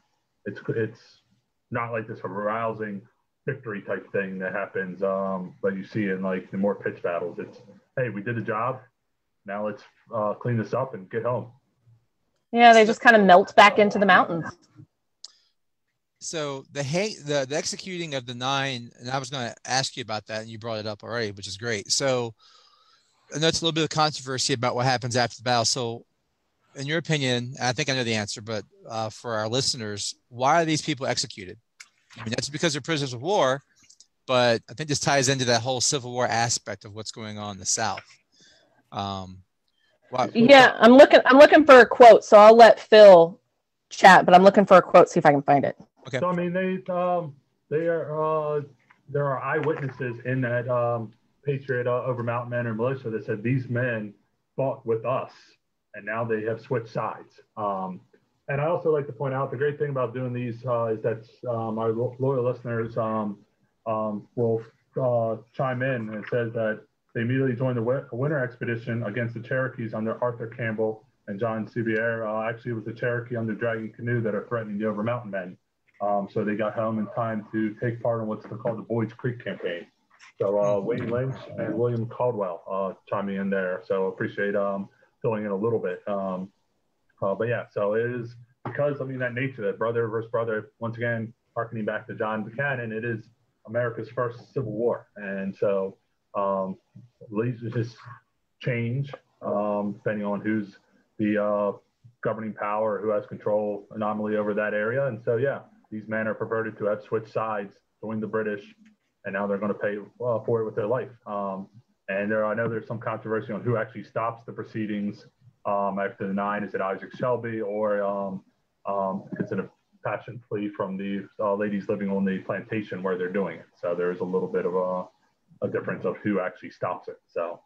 [SPEAKER 1] like this rousing victory type thing that happens, but you see in like the more pitched battles. It's, hey, we did the job. Now let's clean this up and get home.
[SPEAKER 3] Yeah, they just kind of melt back into the mountains.
[SPEAKER 2] So the executing of the 9, and I was going to ask you about that, and you brought it up already, which is great. So I know it's a little bit of controversy about what happens after the battle. So in your opinion, I think I know the answer, but for our listeners, why are these people executed? I mean, that's because they're prisoners of war, but I think this ties into that whole Civil War aspect of what's going on in the South.
[SPEAKER 3] Yeah, I'm looking for a quote, so I'll let Phil chat, but I'm looking for a quote, see if I can find it.
[SPEAKER 1] Okay. So I mean, there are eyewitnesses in that Patriot over Mountain Men or militia that said these men fought with us, and now they have switched sides. And I also like to point out the great thing about doing these is that our loyal listeners will chime in, and it says that they immediately joined the winter expedition against the Cherokees under Arthur Campbell and John Sevier. Actually, it was the Cherokee under Dragon Canoe that are threatening the Over Mountain Men. So they got home in time to take part in what's called the Boyd's Creek campaign. So Wayne Lynch and William Caldwell chiming in there. So appreciate filling in a little bit. But yeah, so it is because, I mean, that nature, that brother versus brother, once again, harkening back to John Buchanan, it is America's first Civil War. And so allegiances change depending on who's the governing power, who has control anomaly over that area. And so, yeah, these men are perverted to have switched sides, joined the British, and now they're going to pay for it with their life. And I know there's some controversy on who actually stops the proceedings after the 9. Is it Isaac Shelby, or it's a passion plea from the ladies living on the plantation where they're doing it? So there's a little bit of a difference of who actually stops it. So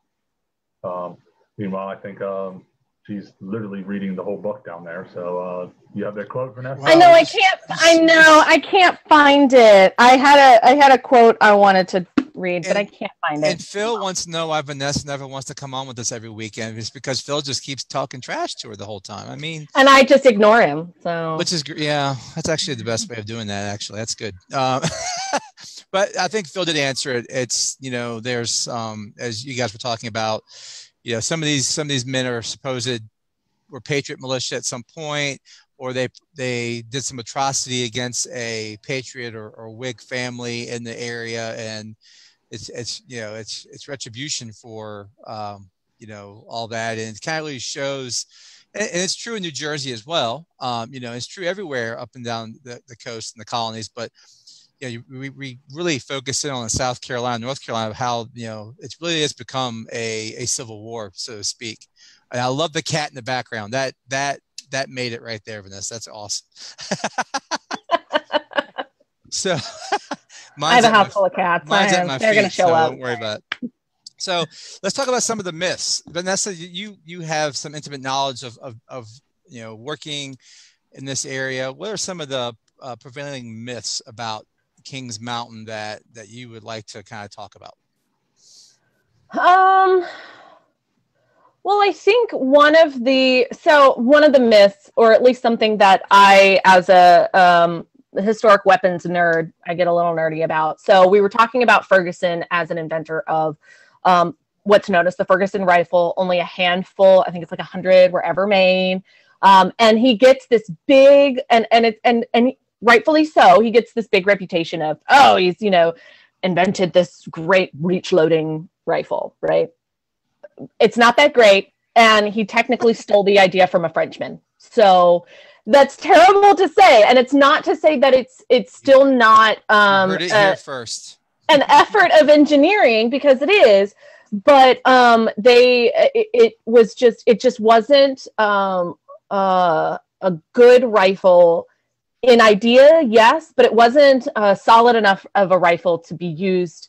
[SPEAKER 1] meanwhile, I think she's literally reading the whole book down there. So you have that quote, Vanessa?
[SPEAKER 3] I know I can't find it. I had a quote I wanted to read, but I can't find it.
[SPEAKER 2] And Phil wants to know why Vanessa never wants to come on with us every weekend. It's because Phil just keeps talking trash to her the whole time. I mean,
[SPEAKER 3] and I just ignore him. So,
[SPEAKER 2] which is, yeah, that's actually the best way of doing that. Actually, that's good. But I think Phil did answer it. It's, there's, as you guys were talking about, some of these men are were Patriot militia at some point, or they did some atrocity against a Patriot or Whig family in the area, and it's retribution for all that, and it kind of really shows, and it's true in New Jersey as well. It's true everywhere up and down the coast and the colonies, but we really focus in on South Carolina, North Carolina, of how it really has become a civil war, so to speak. And I love the cat in the background. That made it right there, Vanessa. That's awesome. So
[SPEAKER 3] I have a house full of cats. They're going to show up.
[SPEAKER 2] Don't worry about it. So let's talk about some of the myths. Vanessa, you have some intimate knowledge of working in this area. What are some of the prevailing myths about Kings Mountain that you would like to kind of talk about?
[SPEAKER 3] Well, I think one of the myths, or at least something that I, as a historic weapons nerd, I get a little nerdy about. So we were talking about Ferguson as an inventor of what's known as the Ferguson rifle. Only a handful, I think it's like 100, were ever made. And he gets this big, and rightfully so, he gets this big reputation of, he's, invented this great breech loading rifle, right? It's not that great. And he technically stole the idea from a Frenchman. So that's terrible to say. And it's not to say that it's still not
[SPEAKER 2] heard it here first.
[SPEAKER 3] An effort of engineering, because it is, but it just wasn't a good rifle in idea, yes, but it wasn't solid enough of a rifle to be used,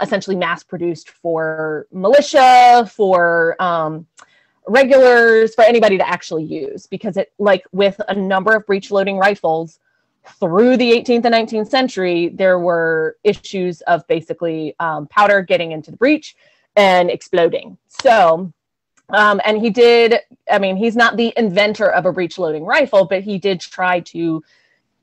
[SPEAKER 3] essentially mass produced for militia, for regulars, for anybody to actually use, because it, like with a number of breech loading rifles through the 18th and 19th century, there were issues of basically powder getting into the breech and exploding. So, and he did, he's not the inventor of a breech loading rifle, but he did try to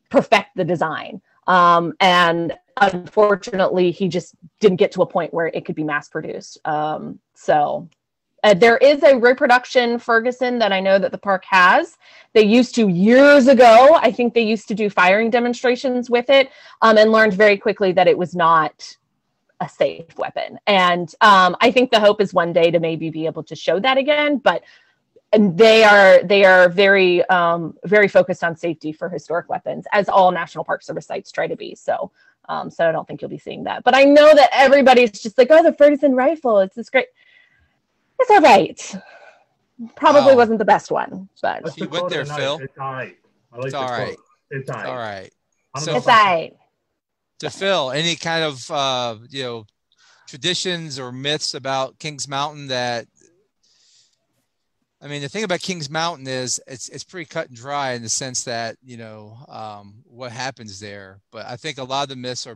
[SPEAKER 3] perfect the design. And unfortunately, he just didn't get to a point where it could be mass produced. There is a reproduction Ferguson that I know that the park has. They used to, years ago, I think they used to do firing demonstrations with it, and learned very quickly that it was not a safe weapon. And I think the hope is one day to maybe be able to show that again, but they are very, very focused on safety for historic weapons, as all National Park Service sites try to be. So I don't think you'll be seeing that. But I know that everybody's just like, the Ferguson rifle, it's this great. It's all right. Probably wasn't the best one, but
[SPEAKER 2] you went there, Phil.
[SPEAKER 1] It's all right.
[SPEAKER 2] It's all right.
[SPEAKER 1] It's all right.
[SPEAKER 2] All right.
[SPEAKER 3] So it's all right.
[SPEAKER 2] To Phil, any kind of traditions or myths about Kings Mountain that? The thing about Kings Mountain is it's pretty cut and dry in the sense that what happens there. But I think a lot of the myths are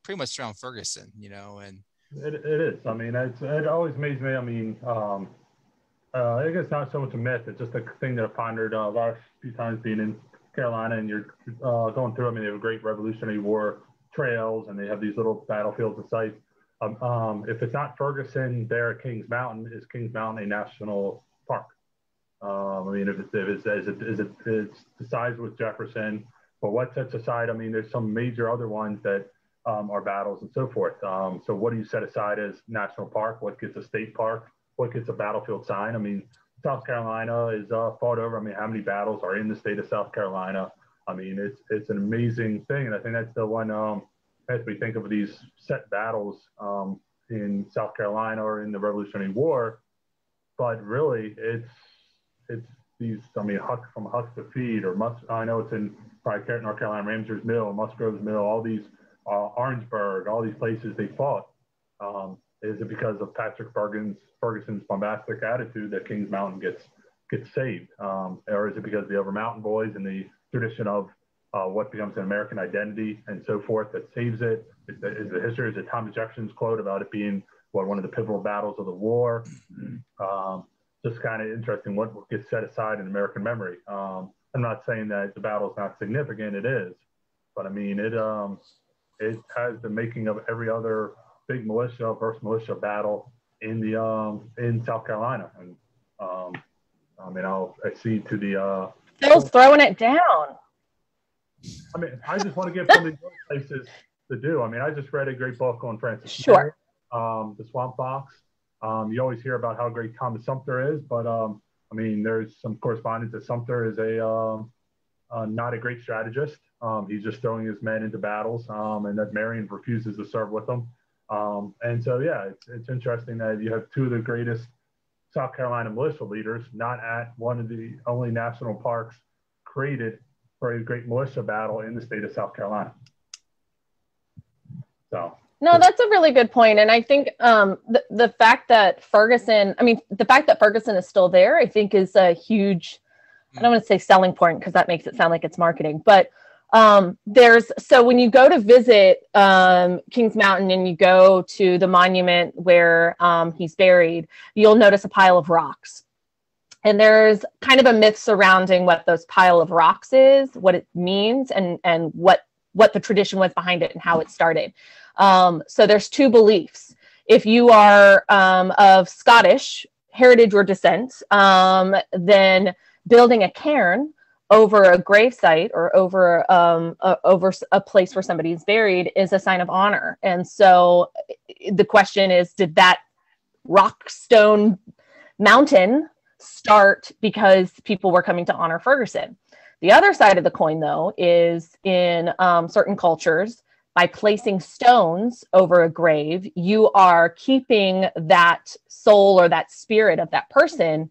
[SPEAKER 2] pretty much around Ferguson, and.
[SPEAKER 1] It is. It always amazes me. I guess not so much a myth. It's just a thing that I pondered a few times being in Carolina, and you're going through. They have a great Revolutionary War trails, and they have these little battlefields and sites. If it's not Ferguson, there at Kings Mountain, is Kings Mountain a national park? If it's the size with Jefferson, but what sets aside? There's some major other ones that. Our battles and so forth. So what do you set aside as national park? What gets a state park? What gets a battlefield sign? South Carolina is fought over. I mean, how many battles are in the state of South Carolina? I mean, it's an amazing thing, and I think that's the one as we think of these set battles in South Carolina or in the Revolutionary War, but really it's these. I mean, from Huck to Feed, or I know it's in probably North Carolina, Ramsers Mill, Musgrove's Mill, all these Orangeburg, all these places they fought. Is it because of Patrick Ferguson's bombastic attitude that Kings Mountain gets saved, or is it because of the Over Mountain Boys and the tradition of what becomes an American identity and so forth that saves it? Is the history? Is it Thomas Jefferson's quote about it being one of the pivotal battles of the war? Just kind of interesting what gets set aside in American memory. I'm not saying that the battle is not significant; it is, but I mean it has the making of every other big militia versus militia battle in the in South Carolina, and I mean I'll accede to the
[SPEAKER 3] still throwing it down.
[SPEAKER 1] I mean, I just want to give some of these other places to do. I mean, I just read a great book on Francis.
[SPEAKER 3] Sure.
[SPEAKER 1] The Swamp Fox. You always hear about how great Thomas Sumter is, but I mean, there's some correspondence that Sumter is not a great strategist. He's just throwing his men into battles, and that Marion refuses to serve with them. And so, yeah, it's interesting that you have two of the greatest South Carolina militia leaders not at one of the only national parks created for a great militia battle in the state of South Carolina. So.
[SPEAKER 3] No, that's a really good point. And I think the fact that Ferguson is still there, I think is a huge, I don't want to say selling point because that makes it sound like it's marketing, but so when you go to visit Kings Mountain and you go to the monument where he's buried, you'll notice a pile of rocks. And there's kind of a myth surrounding what those pile of rocks is, what it means, and what the tradition was behind it and how it started. So there's two beliefs. If you are of Scottish heritage or descent, then building a cairn over a gravesite or over a place where somebody is buried is a sign of honor. And so the question is, did that rockstone mountain start because people were coming to honor Ferguson? The other side of the coin, though, is in certain cultures, by placing stones over a grave, you are keeping that soul or that spirit of that person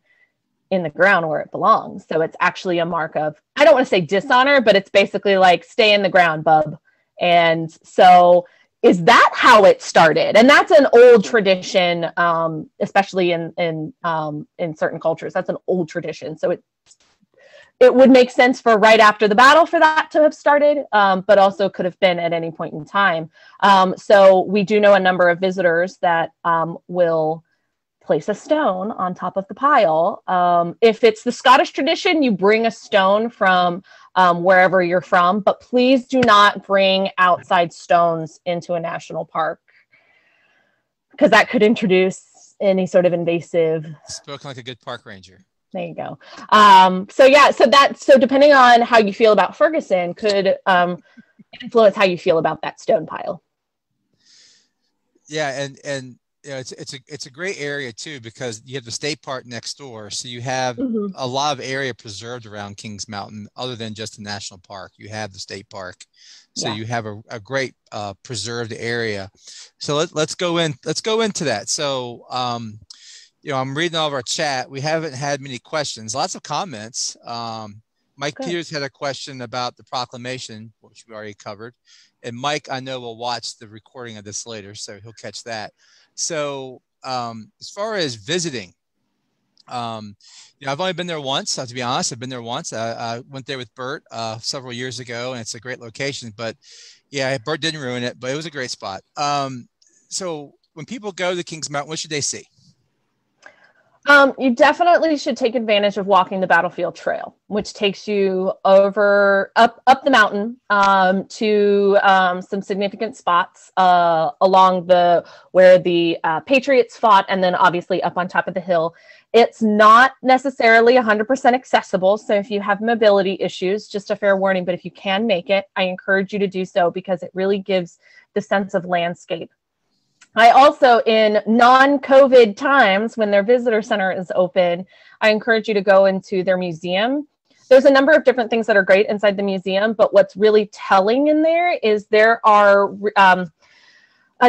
[SPEAKER 3] in the ground where it belongs. So it's actually a mark of, I don't want to say dishonor, but it's basically like, stay in the ground, bub. And so is that how it started? And that's an old tradition, especially in certain cultures. That's an old tradition. So it would make sense for right after the battle for that to have started, but also could have been at any point in time. So we do know a number of visitors that will place a stone on top of the pile. If it's the Scottish tradition, you bring a stone from wherever you're from, but please do not bring outside stones into a national park, because that could introduce any sort of invasive.
[SPEAKER 2] Spoken like a good park ranger.
[SPEAKER 3] There you go. So depending on how you feel about Ferguson could influence how you feel about that stone pile.
[SPEAKER 2] Yeah, and you know, it's a great area too, because you have the state park next door, so you have a lot of area preserved around Kings Mountain, other than just the national park. You have the state park, so you have a great preserved area. So let's go into that. So you know, I'm reading all of our chat. We haven't had many questions, lots of comments. Mike Peters had a question about the proclamation, which we already covered. And Mike, I know, will watch the recording of this later, so he'll catch that. So as far as visiting, you know, I've only been there once. To be honest, I've been there once. I went there with Bert several years ago, and it's a great location. But yeah, Bert didn't ruin it, but it was a great spot. So when people go to Kings Mountain, what should they see?
[SPEAKER 3] You definitely should take advantage of walking the Battlefield Trail, which takes you up the mountain to some significant spots along where the Patriots fought, and then obviously up on top of the hill. It's not necessarily 100% accessible, so if you have mobility issues, just a fair warning, but if you can make it, I encourage you to do so, because it really gives the sense of landscape. I also, in non-COVID times, when their visitor center is open, I encourage you to go into their museum. There's a number of different things that are great inside the museum, but what's really telling in there is there are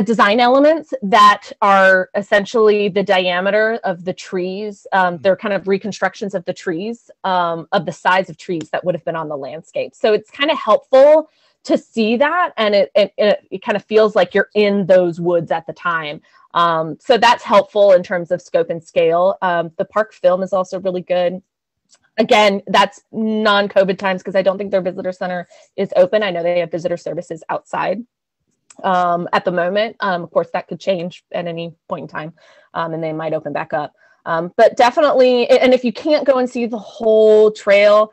[SPEAKER 3] design elements that are essentially the diameter of the trees. They're kind of reconstructions of the trees, of the size of trees that would have been on the landscape. So it's kind of helpful to see that, and it kind of feels like you're in those woods at the time. So that's helpful in terms of scope and scale. The park film is also really good. Again, that's non-COVID times because I don't think their visitor center is open. I know they have visitor services outside at the moment. Of course, that could change at any point in time, and they might open back up. But definitely, and if you can't go and see the whole trail,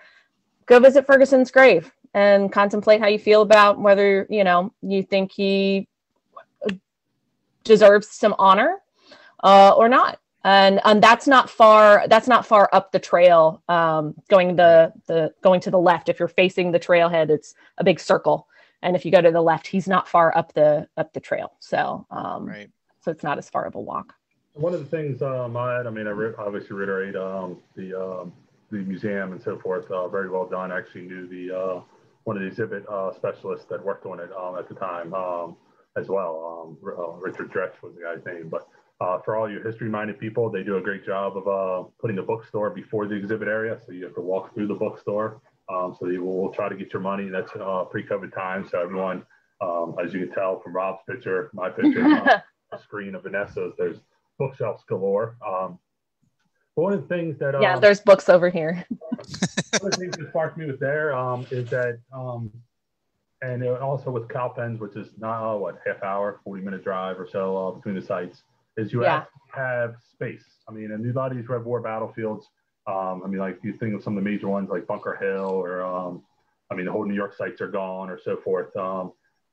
[SPEAKER 3] go visit Ferguson's grave and contemplate how you feel about whether, you think he deserves some honor or not. And that's not far up the trail, going to the left. If you're facing the trailhead, it's a big circle. And if you go to the left, he's not far up the trail. So,
[SPEAKER 2] right.
[SPEAKER 3] So it's not as far of a walk.
[SPEAKER 1] One of the things I obviously reiterate the museum and so forth, very well done. I actually knew one of the exhibit specialists that worked on it at the time as well. Richard Dretsch was the guy's name. But for all you history-minded people, they do a great job of putting the bookstore before the exhibit area. So you have to walk through the bookstore. So they will try to get your money. That's pre-COVID time. So everyone, as you can tell from Rob's picture, my picture, the screen of Vanessa's, there's bookshelves galore. One of the things that
[SPEAKER 3] there's books over here.
[SPEAKER 1] One of the things that sparked me with there is that, and also with Cowpens, which is not half hour, 40-minute drive or so between the sites, is you have space. I mean, in a lot of these Red War battlefields, like you think of some of the major ones like Bunker Hill, or the whole New York sites are gone, or so forth.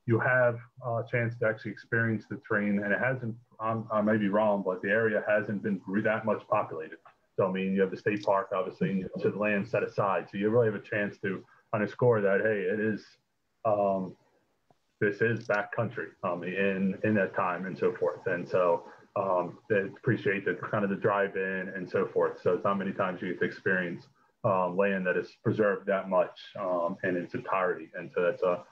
[SPEAKER 1] You have a chance to actually experience the terrain, and it hasn't. I may be wrong, but the area hasn't been that much populated. So you have the state park, obviously, and the land set aside. So you really have a chance to underscore that, hey, it is. This is backcountry in that time and so forth, and so. They appreciate the kind of the drive-in and so forth. So it's not many times you get to experience land that is preserved that much in its entirety. And so that's a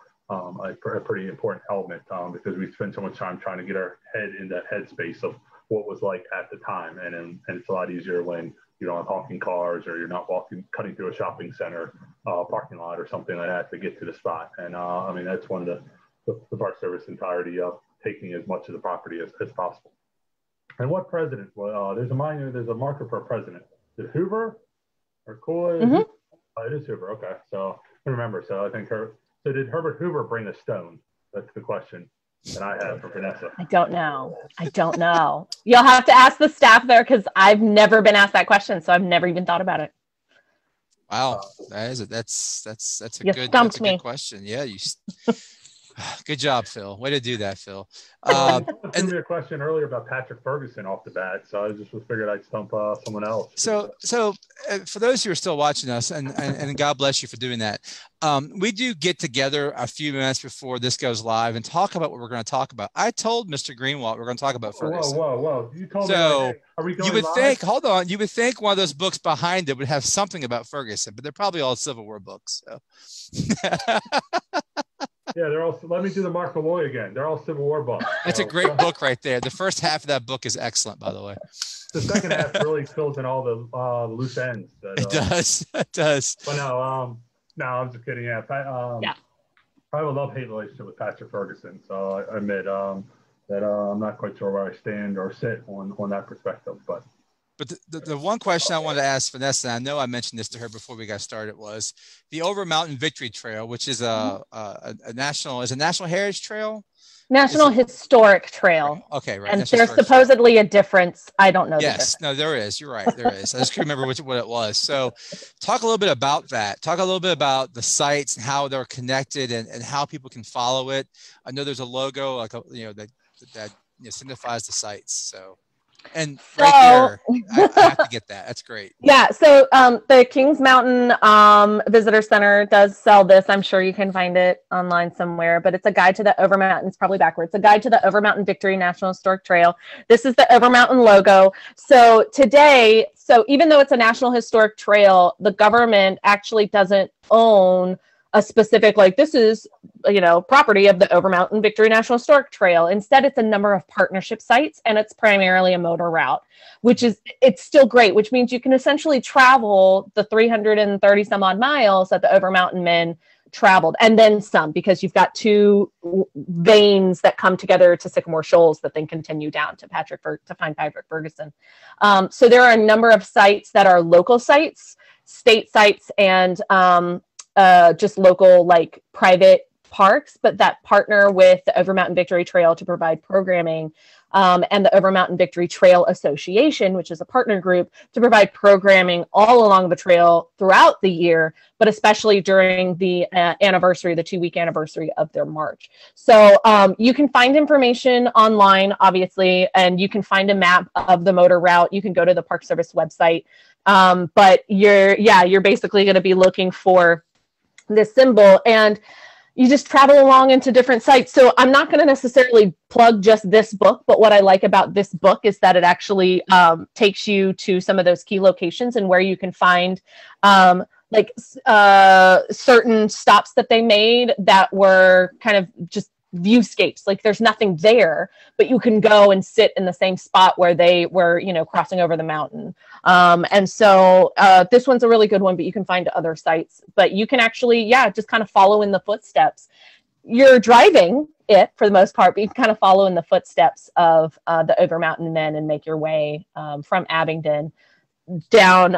[SPEAKER 1] pretty important element because we spend so much time trying to get our head in that headspace of what was like at the time. And it's a lot easier when you don't have honking cars or you're not cutting through a shopping center parking lot or something like that to get to the spot. And that's one of the Park Service entirety of taking as much of the property as possible. And what president? Well, there's a marker for a president. Is it Hoover or Coolidge? Mm-hmm. It is Hoover. Okay, so I remember. So I think So did Herbert Hoover bring a stone? That's the question that I have for Vanessa.
[SPEAKER 3] I don't know. You'll have to ask the staff there because I've never been asked that question, so I've never even thought about it.
[SPEAKER 2] Wow, that's a good question. Yeah, good job, Phil. Way to do that, Phil.
[SPEAKER 1] You asked me a question earlier about Patrick Ferguson off the bat, so I just figured I'd stump someone else.
[SPEAKER 2] So for those who are still watching us, and God bless you for doing that, we do get together a few minutes before this goes live and talk about what we're going to talk about. I told Mr. Greenwald we're going to talk about Ferguson.
[SPEAKER 1] Whoa! You told me. Are we going
[SPEAKER 2] you would
[SPEAKER 1] live?
[SPEAKER 2] think. Hold on. You would think one of those books behind it would have something about Ferguson, but they're probably all Civil War books. So.
[SPEAKER 1] Yeah, they're all. Let me do the Mark Malloy again. They're all Civil War books.
[SPEAKER 2] It's a great book right there. The first half of that book is excellent, by the way.
[SPEAKER 1] The second half really fills in all the loose ends.
[SPEAKER 2] It does.
[SPEAKER 1] But no, I'm just kidding. Yeah, I have a love-hate relationship with Patrick Ferguson, so I admit that I'm not quite sure where I stand or sit on that perspective, but.
[SPEAKER 2] But the one question I wanted to ask Vanessa, and I know I mentioned this to her before we got started, was the Over Mountain Victory Trail, which is a national heritage trail?
[SPEAKER 3] National Historic Trail.
[SPEAKER 2] Okay, right.
[SPEAKER 3] And there's supposedly a difference. I don't know.
[SPEAKER 2] Yes, no, there is. You're right. There is. I just couldn't remember what it was. So talk a little bit about that. Talk a little bit about the sites and how they're connected and how people can follow it. I know there's a logo that signifies the sites. So. And
[SPEAKER 3] So,
[SPEAKER 2] right there, I have to get that. That's great.
[SPEAKER 3] Yeah, so the Kings Mountain Visitor Center does sell this. I'm sure you can find it online somewhere, but it's a guide to the Overmountain. It's probably backwards. A guide to the Overmountain Victory National Historic Trail. This is the Overmountain logo. So today, even though it's a National Historic Trail, the government actually doesn't own a specific, like, this is, property of the Overmountain Victory National Historic Trail. Instead, it's a number of partnership sites, and it's primarily a motor route, it's still great, which means you can essentially travel the 330 some odd miles that the Overmountain men traveled, and then some, because you've got two veins that come together to Sycamore Shoals that then continue down to find Patrick Ferguson. So there are a number of sites that are local sites, state sites, and just local, like, private parks, but that partner with the Overmountain Victory Trail to provide programming, and the Overmountain Victory Trail Association, which is a partner group, to provide programming all along the trail throughout the year, but especially during the anniversary, the 2-week anniversary of their march. So you can find information online, obviously, and you can find a map of the motor route. You can go to the Park Service website, but you're basically going to be looking for this symbol, and you just travel along into different sites. So I'm not going to necessarily plug just this book, but what I like about this book is that it actually takes you to some of those key locations and where you can find certain stops that they made that were kind of just viewscapes. Like, there's nothing there, but you can go and sit in the same spot where they were, crossing over the mountain. And so this one's a really good one, but you can find other sites, but you can actually, just kind of follow in the footsteps. You're driving it for the most part, but you can kind of follow in the footsteps of the Overmountain men and make your way from Abingdon down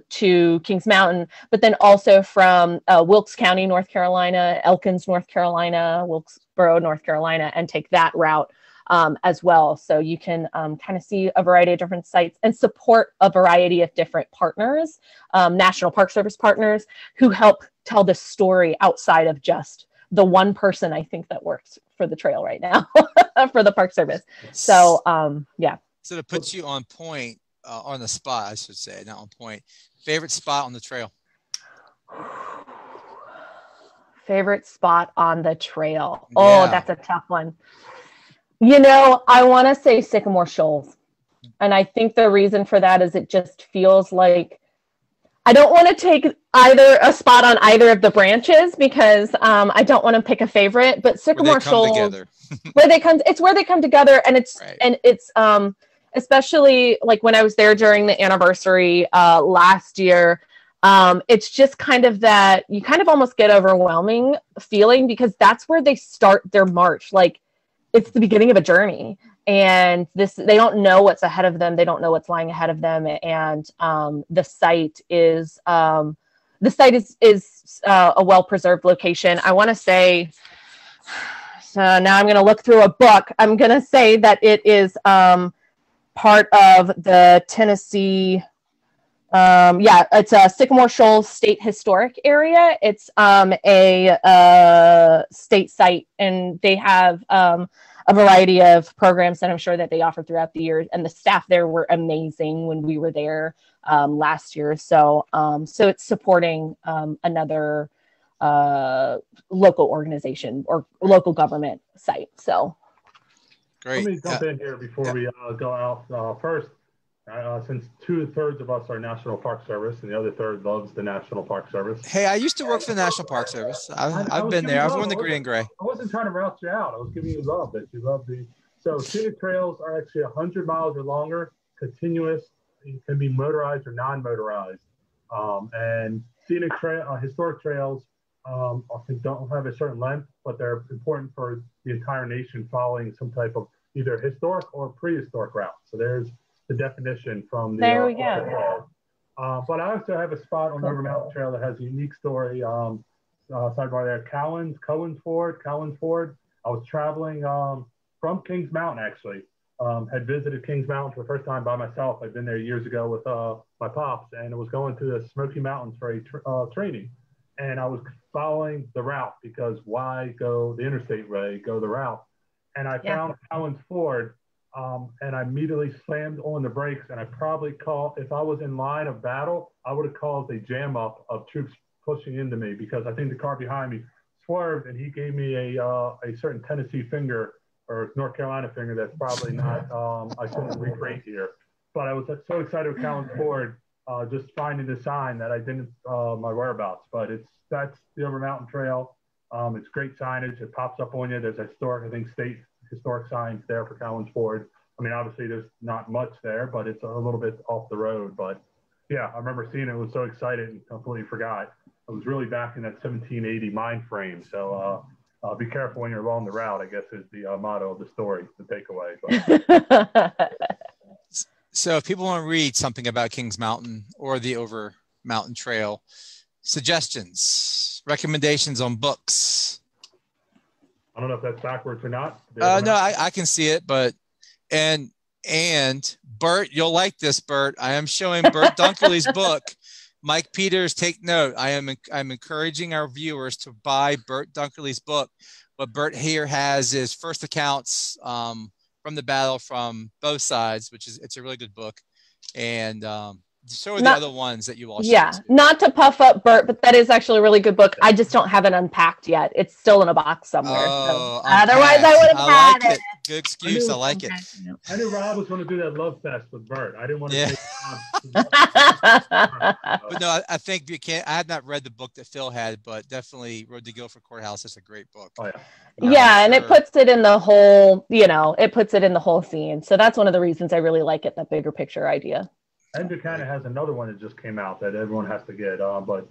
[SPEAKER 3] to Kings Mountain, but then also from Wilkes County, North Carolina, Elkins, North Carolina, Wilkesboro, North Carolina, and take that route as well. So you can kind of see a variety of different sites and support a variety of different partners, National Park Service partners, who help tell the story outside of just the one person, I think, that works for the trail right now for the Park Service. So,
[SPEAKER 2] So to put you on point, on the spot, I should say, not on point. Favorite spot on the trail?
[SPEAKER 3] Favorite spot on the trail?
[SPEAKER 2] Yeah.
[SPEAKER 3] Oh, that's a tough one. I want to say Sycamore Shoals. And I think the reason for that is it just feels like I don't want to take either a spot on either of the branches, because I don't want to pick a favorite, but Sycamore Shoals, it's where they come together. And it's, right. And it's, especially like when I was there during the anniversary last year, it's just kind of that you kind of almost get overwhelming feeling, because that's where they start their march. Like, it's the beginning of a journey, and they don't know what's ahead of them. They don't know what's lying ahead of them. And the site is a well-preserved location. I want to say, so now I'm going to look through a book. I'm going to say that it is part of the Tennessee, it's a Sycamore Shoals State Historic Area. It's a state site, and they have a variety of programs that I'm sure that they offer throughout the year, and the staff there were amazing when we were there last year. So it's supporting another local organization or local government site. So
[SPEAKER 2] great.
[SPEAKER 1] Let me jump in here before we go out. First, since 2/3 of us are National Park Service and the other third loves the National Park Service.
[SPEAKER 2] Hey, I used to work for the National Park Service. I've been there. I've worn the green and gray.
[SPEAKER 1] I wasn't trying to route you out. I was giving you love that you love the. So scenic trails are actually 100 miles or longer, continuous. It can be motorized or non-motorized. And historic trails often don't have a certain length, but they're important for the entire nation following some type of either historic or prehistoric route. So there's the definition from the.
[SPEAKER 3] There we go.
[SPEAKER 1] But I also have a spot on the Overmountain Trail that has a unique story. Sidebar there, Cowan's Ford. I was traveling from Kings Mountain, actually. Had visited Kings Mountain for the first time by myself. I'd been there years ago with my pops, and I was going to the Smoky Mountains for a training. And I was following the route, because why go the interstate way, go the route. And I found Cowan's Ford and I immediately slammed on the brakes. And I probably called, if I was in line of battle, I would have called a jam up of troops pushing into me, because I think the car behind me swerved and he gave me a certain Tennessee finger or North Carolina finger that's probably not, I couldn't recreate here. But I was so excited with Callan Ford, just finding the sign that I didn't, my whereabouts. But that's the Over Mountain Trail. It's great signage. It pops up on you. There's a historic, I think, state historic signs there for Callan Ford. I mean, obviously there's not much there, but it's a little bit off the road. But yeah, I remember seeing it, was so excited and completely forgot. I was really back in that 1780 mind frame. So be careful when you're along the route, I guess, is the motto of the story, the takeaway. But.
[SPEAKER 2] So if people want to read something about Kings Mountain or the Over Mountain Trail, suggestions, recommendations on books.
[SPEAKER 1] I don't know if that's backwards or not.
[SPEAKER 2] No, I can see it, but and Bert, you'll like this, Bert. I am showing Bert Dunkerley's book. Mike Peters, take note. I'm encouraging our viewers to buy Bert Dunkerley's book. What Bert here has is first accounts from the battle from both sides, it's a really good book. And so are the other ones that you all
[SPEAKER 3] showed. Not to puff up Bert, but that is actually a really good book. I just don't have it unpacked yet. It's still in a box somewhere.
[SPEAKER 2] Oh,
[SPEAKER 3] so. Otherwise, I would have had
[SPEAKER 2] like it. Good excuse. I like it.
[SPEAKER 1] I knew Rob was going to do that love fest with Bert. I didn't want to take
[SPEAKER 2] But no, I think you can't. I had not read the book that Phil had, but definitely Road to Guilford Courthouse is a great book.
[SPEAKER 1] Oh,
[SPEAKER 3] and it puts it in the whole, it puts it in the whole scene. So that's one of the reasons I really like it, that bigger picture idea.
[SPEAKER 1] And Buchanan has another one that just came out that everyone has to get, but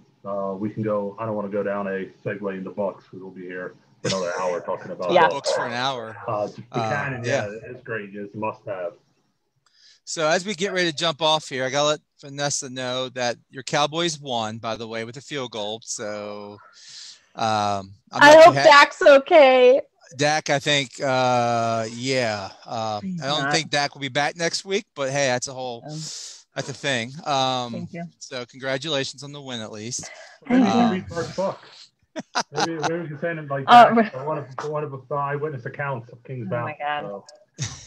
[SPEAKER 1] we can go. I don't want to go down a segue into books, because we'll be here for another hour talking about
[SPEAKER 2] books for an hour.
[SPEAKER 1] Buchanan, it's great. It's a must-have.
[SPEAKER 2] So as we get ready to jump off here, I got to let Vanessa know that your Cowboys won, by the way, with a field goal. So
[SPEAKER 3] I hope Dak's okay.
[SPEAKER 2] Dak, I think, I don't think Dak will be back next week, but hey, that's a thing.
[SPEAKER 3] Thank you.
[SPEAKER 2] So congratulations on the win, at least.
[SPEAKER 1] Maybe we can read Mark's book. Maybe we can send him like one of the eyewitness accounts of Kings Mountain.
[SPEAKER 3] Oh my God.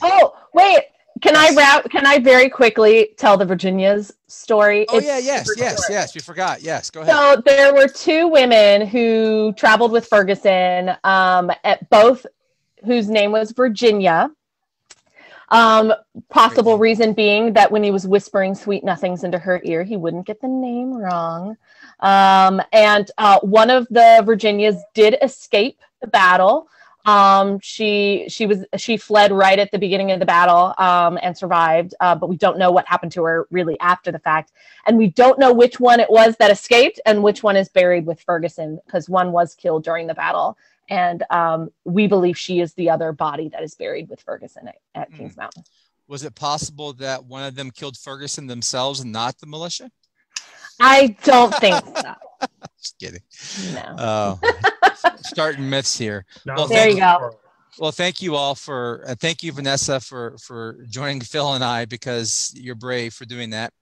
[SPEAKER 3] Oh wait, can I very quickly tell the Virginia's story?
[SPEAKER 2] Oh yes. We forgot. Yes, go ahead.
[SPEAKER 3] So there were two women who traveled with Ferguson, at both whose name was Virginia. Possible reason being that when he was whispering sweet nothings into her ear, he wouldn't get the name wrong. And one of the Virginias did escape the battle. She fled right at the beginning of the battle, and survived. But we don't know what happened to her really after the fact. And we don't know which one it was that escaped and which one is buried with Ferguson, because one was killed during the battle. And we believe she is the other body that is buried with Ferguson at Kings Mountain.
[SPEAKER 2] Was it possible that one of them killed Ferguson themselves and not the militia?
[SPEAKER 3] I don't think so.
[SPEAKER 2] Just kidding.
[SPEAKER 3] No.
[SPEAKER 2] Starting myths here.
[SPEAKER 1] No,
[SPEAKER 3] well, there you go.
[SPEAKER 2] Well, thank you all thank you, Vanessa, for joining Phil and I, because you're brave for doing that.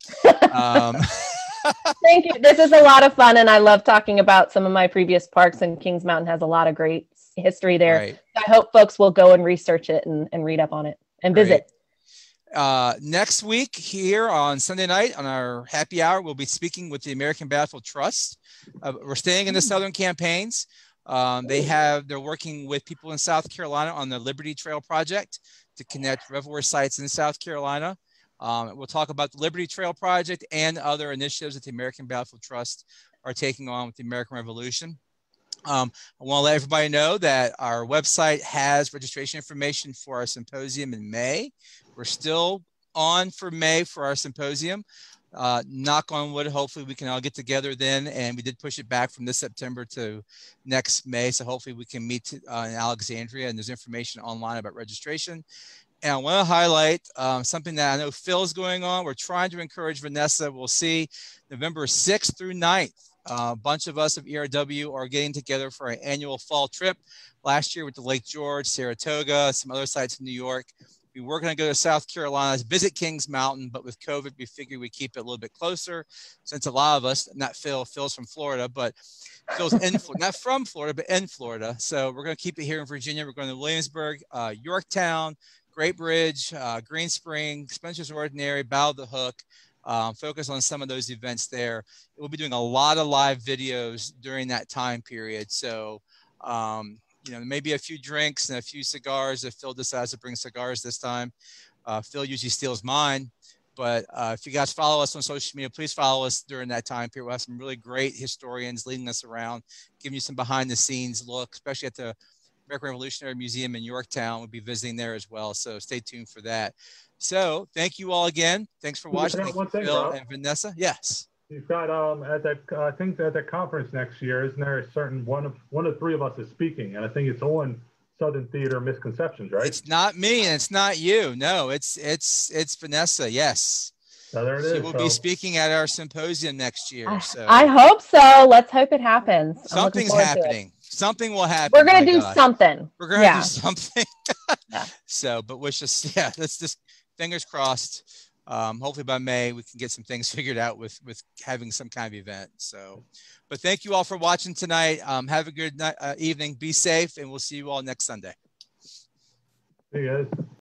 [SPEAKER 3] Thank you. This is a lot of fun, and I love talking about some of my previous parks, and Kings Mountain has a lot of great history there.
[SPEAKER 2] Right.
[SPEAKER 3] I hope folks will go and research it and read up on it and visit.
[SPEAKER 2] Next week here on Sunday night on our happy hour, we'll be speaking with the American Battlefield Trust. We're staying in the Southern campaigns. They're working with people in South Carolina on the Liberty Trail project to connect reservoir sites in South Carolina. We'll talk about the Liberty Trail project and other initiatives that the American Battlefield Trust are taking on with the American Revolution. I want to let everybody know that our website has registration information for our symposium in May. We're still on for May for our symposium. Knock on wood, hopefully we can all get together then. And we did push it back from this September to next May. So hopefully we can meet in Alexandria, and there's information online about registration. And I want to highlight something that I know Phil's going on. We're trying to encourage Vanessa. We'll see November 6th through 9th. A bunch of us of ERW are getting together for our annual fall trip. Last year with the Lake George, Saratoga, some other sites in New York. We were going to go to South Carolina to visit Kings Mountain, but with COVID, we figured we'd keep it a little bit closer, since a lot of us, not Phil's from Florida, but Phil's in Florida, not from Florida, but in Florida. So we're going to keep it here in Virginia. We're going to Williamsburg, Yorktown, Great Bridge, Green Spring, Spencer's Ordinary, Bow of the Hook. Focus on some of those events there. We'll be doing a lot of live videos during that time period. So, maybe a few drinks and a few cigars if Phil decides to bring cigars this time. Phil usually steals mine. But if you guys follow us on social media, please follow us during that time period. We'll have some really great historians leading us around, giving you some behind the scenes look, especially at the American Revolutionary Museum in Yorktown. We'll be visiting there as well. So stay tuned for that. So thank you all again. Thanks for watching. Thank you, Phil and Vanessa. Yes.
[SPEAKER 1] You've got at that I think at that conference next year, isn't there a certain one of three of us is speaking, and I think it's on Southern Theater Misconceptions, right?
[SPEAKER 2] It's not me and it's not you. No, it's Vanessa. Yes.
[SPEAKER 1] So there it is.
[SPEAKER 2] She will be speaking at our symposium next year. So
[SPEAKER 3] I hope so. Let's hope it happens.
[SPEAKER 2] Something's happening. Something will happen.
[SPEAKER 3] We're gonna do something.
[SPEAKER 2] We're gonna do something. So, but let's just fingers crossed. Hopefully by May we can get some things figured out with having some kind of event. So, but thank you all for watching tonight. Have a good night, evening. Be safe, and we'll see you all next Sunday.
[SPEAKER 1] See you guys.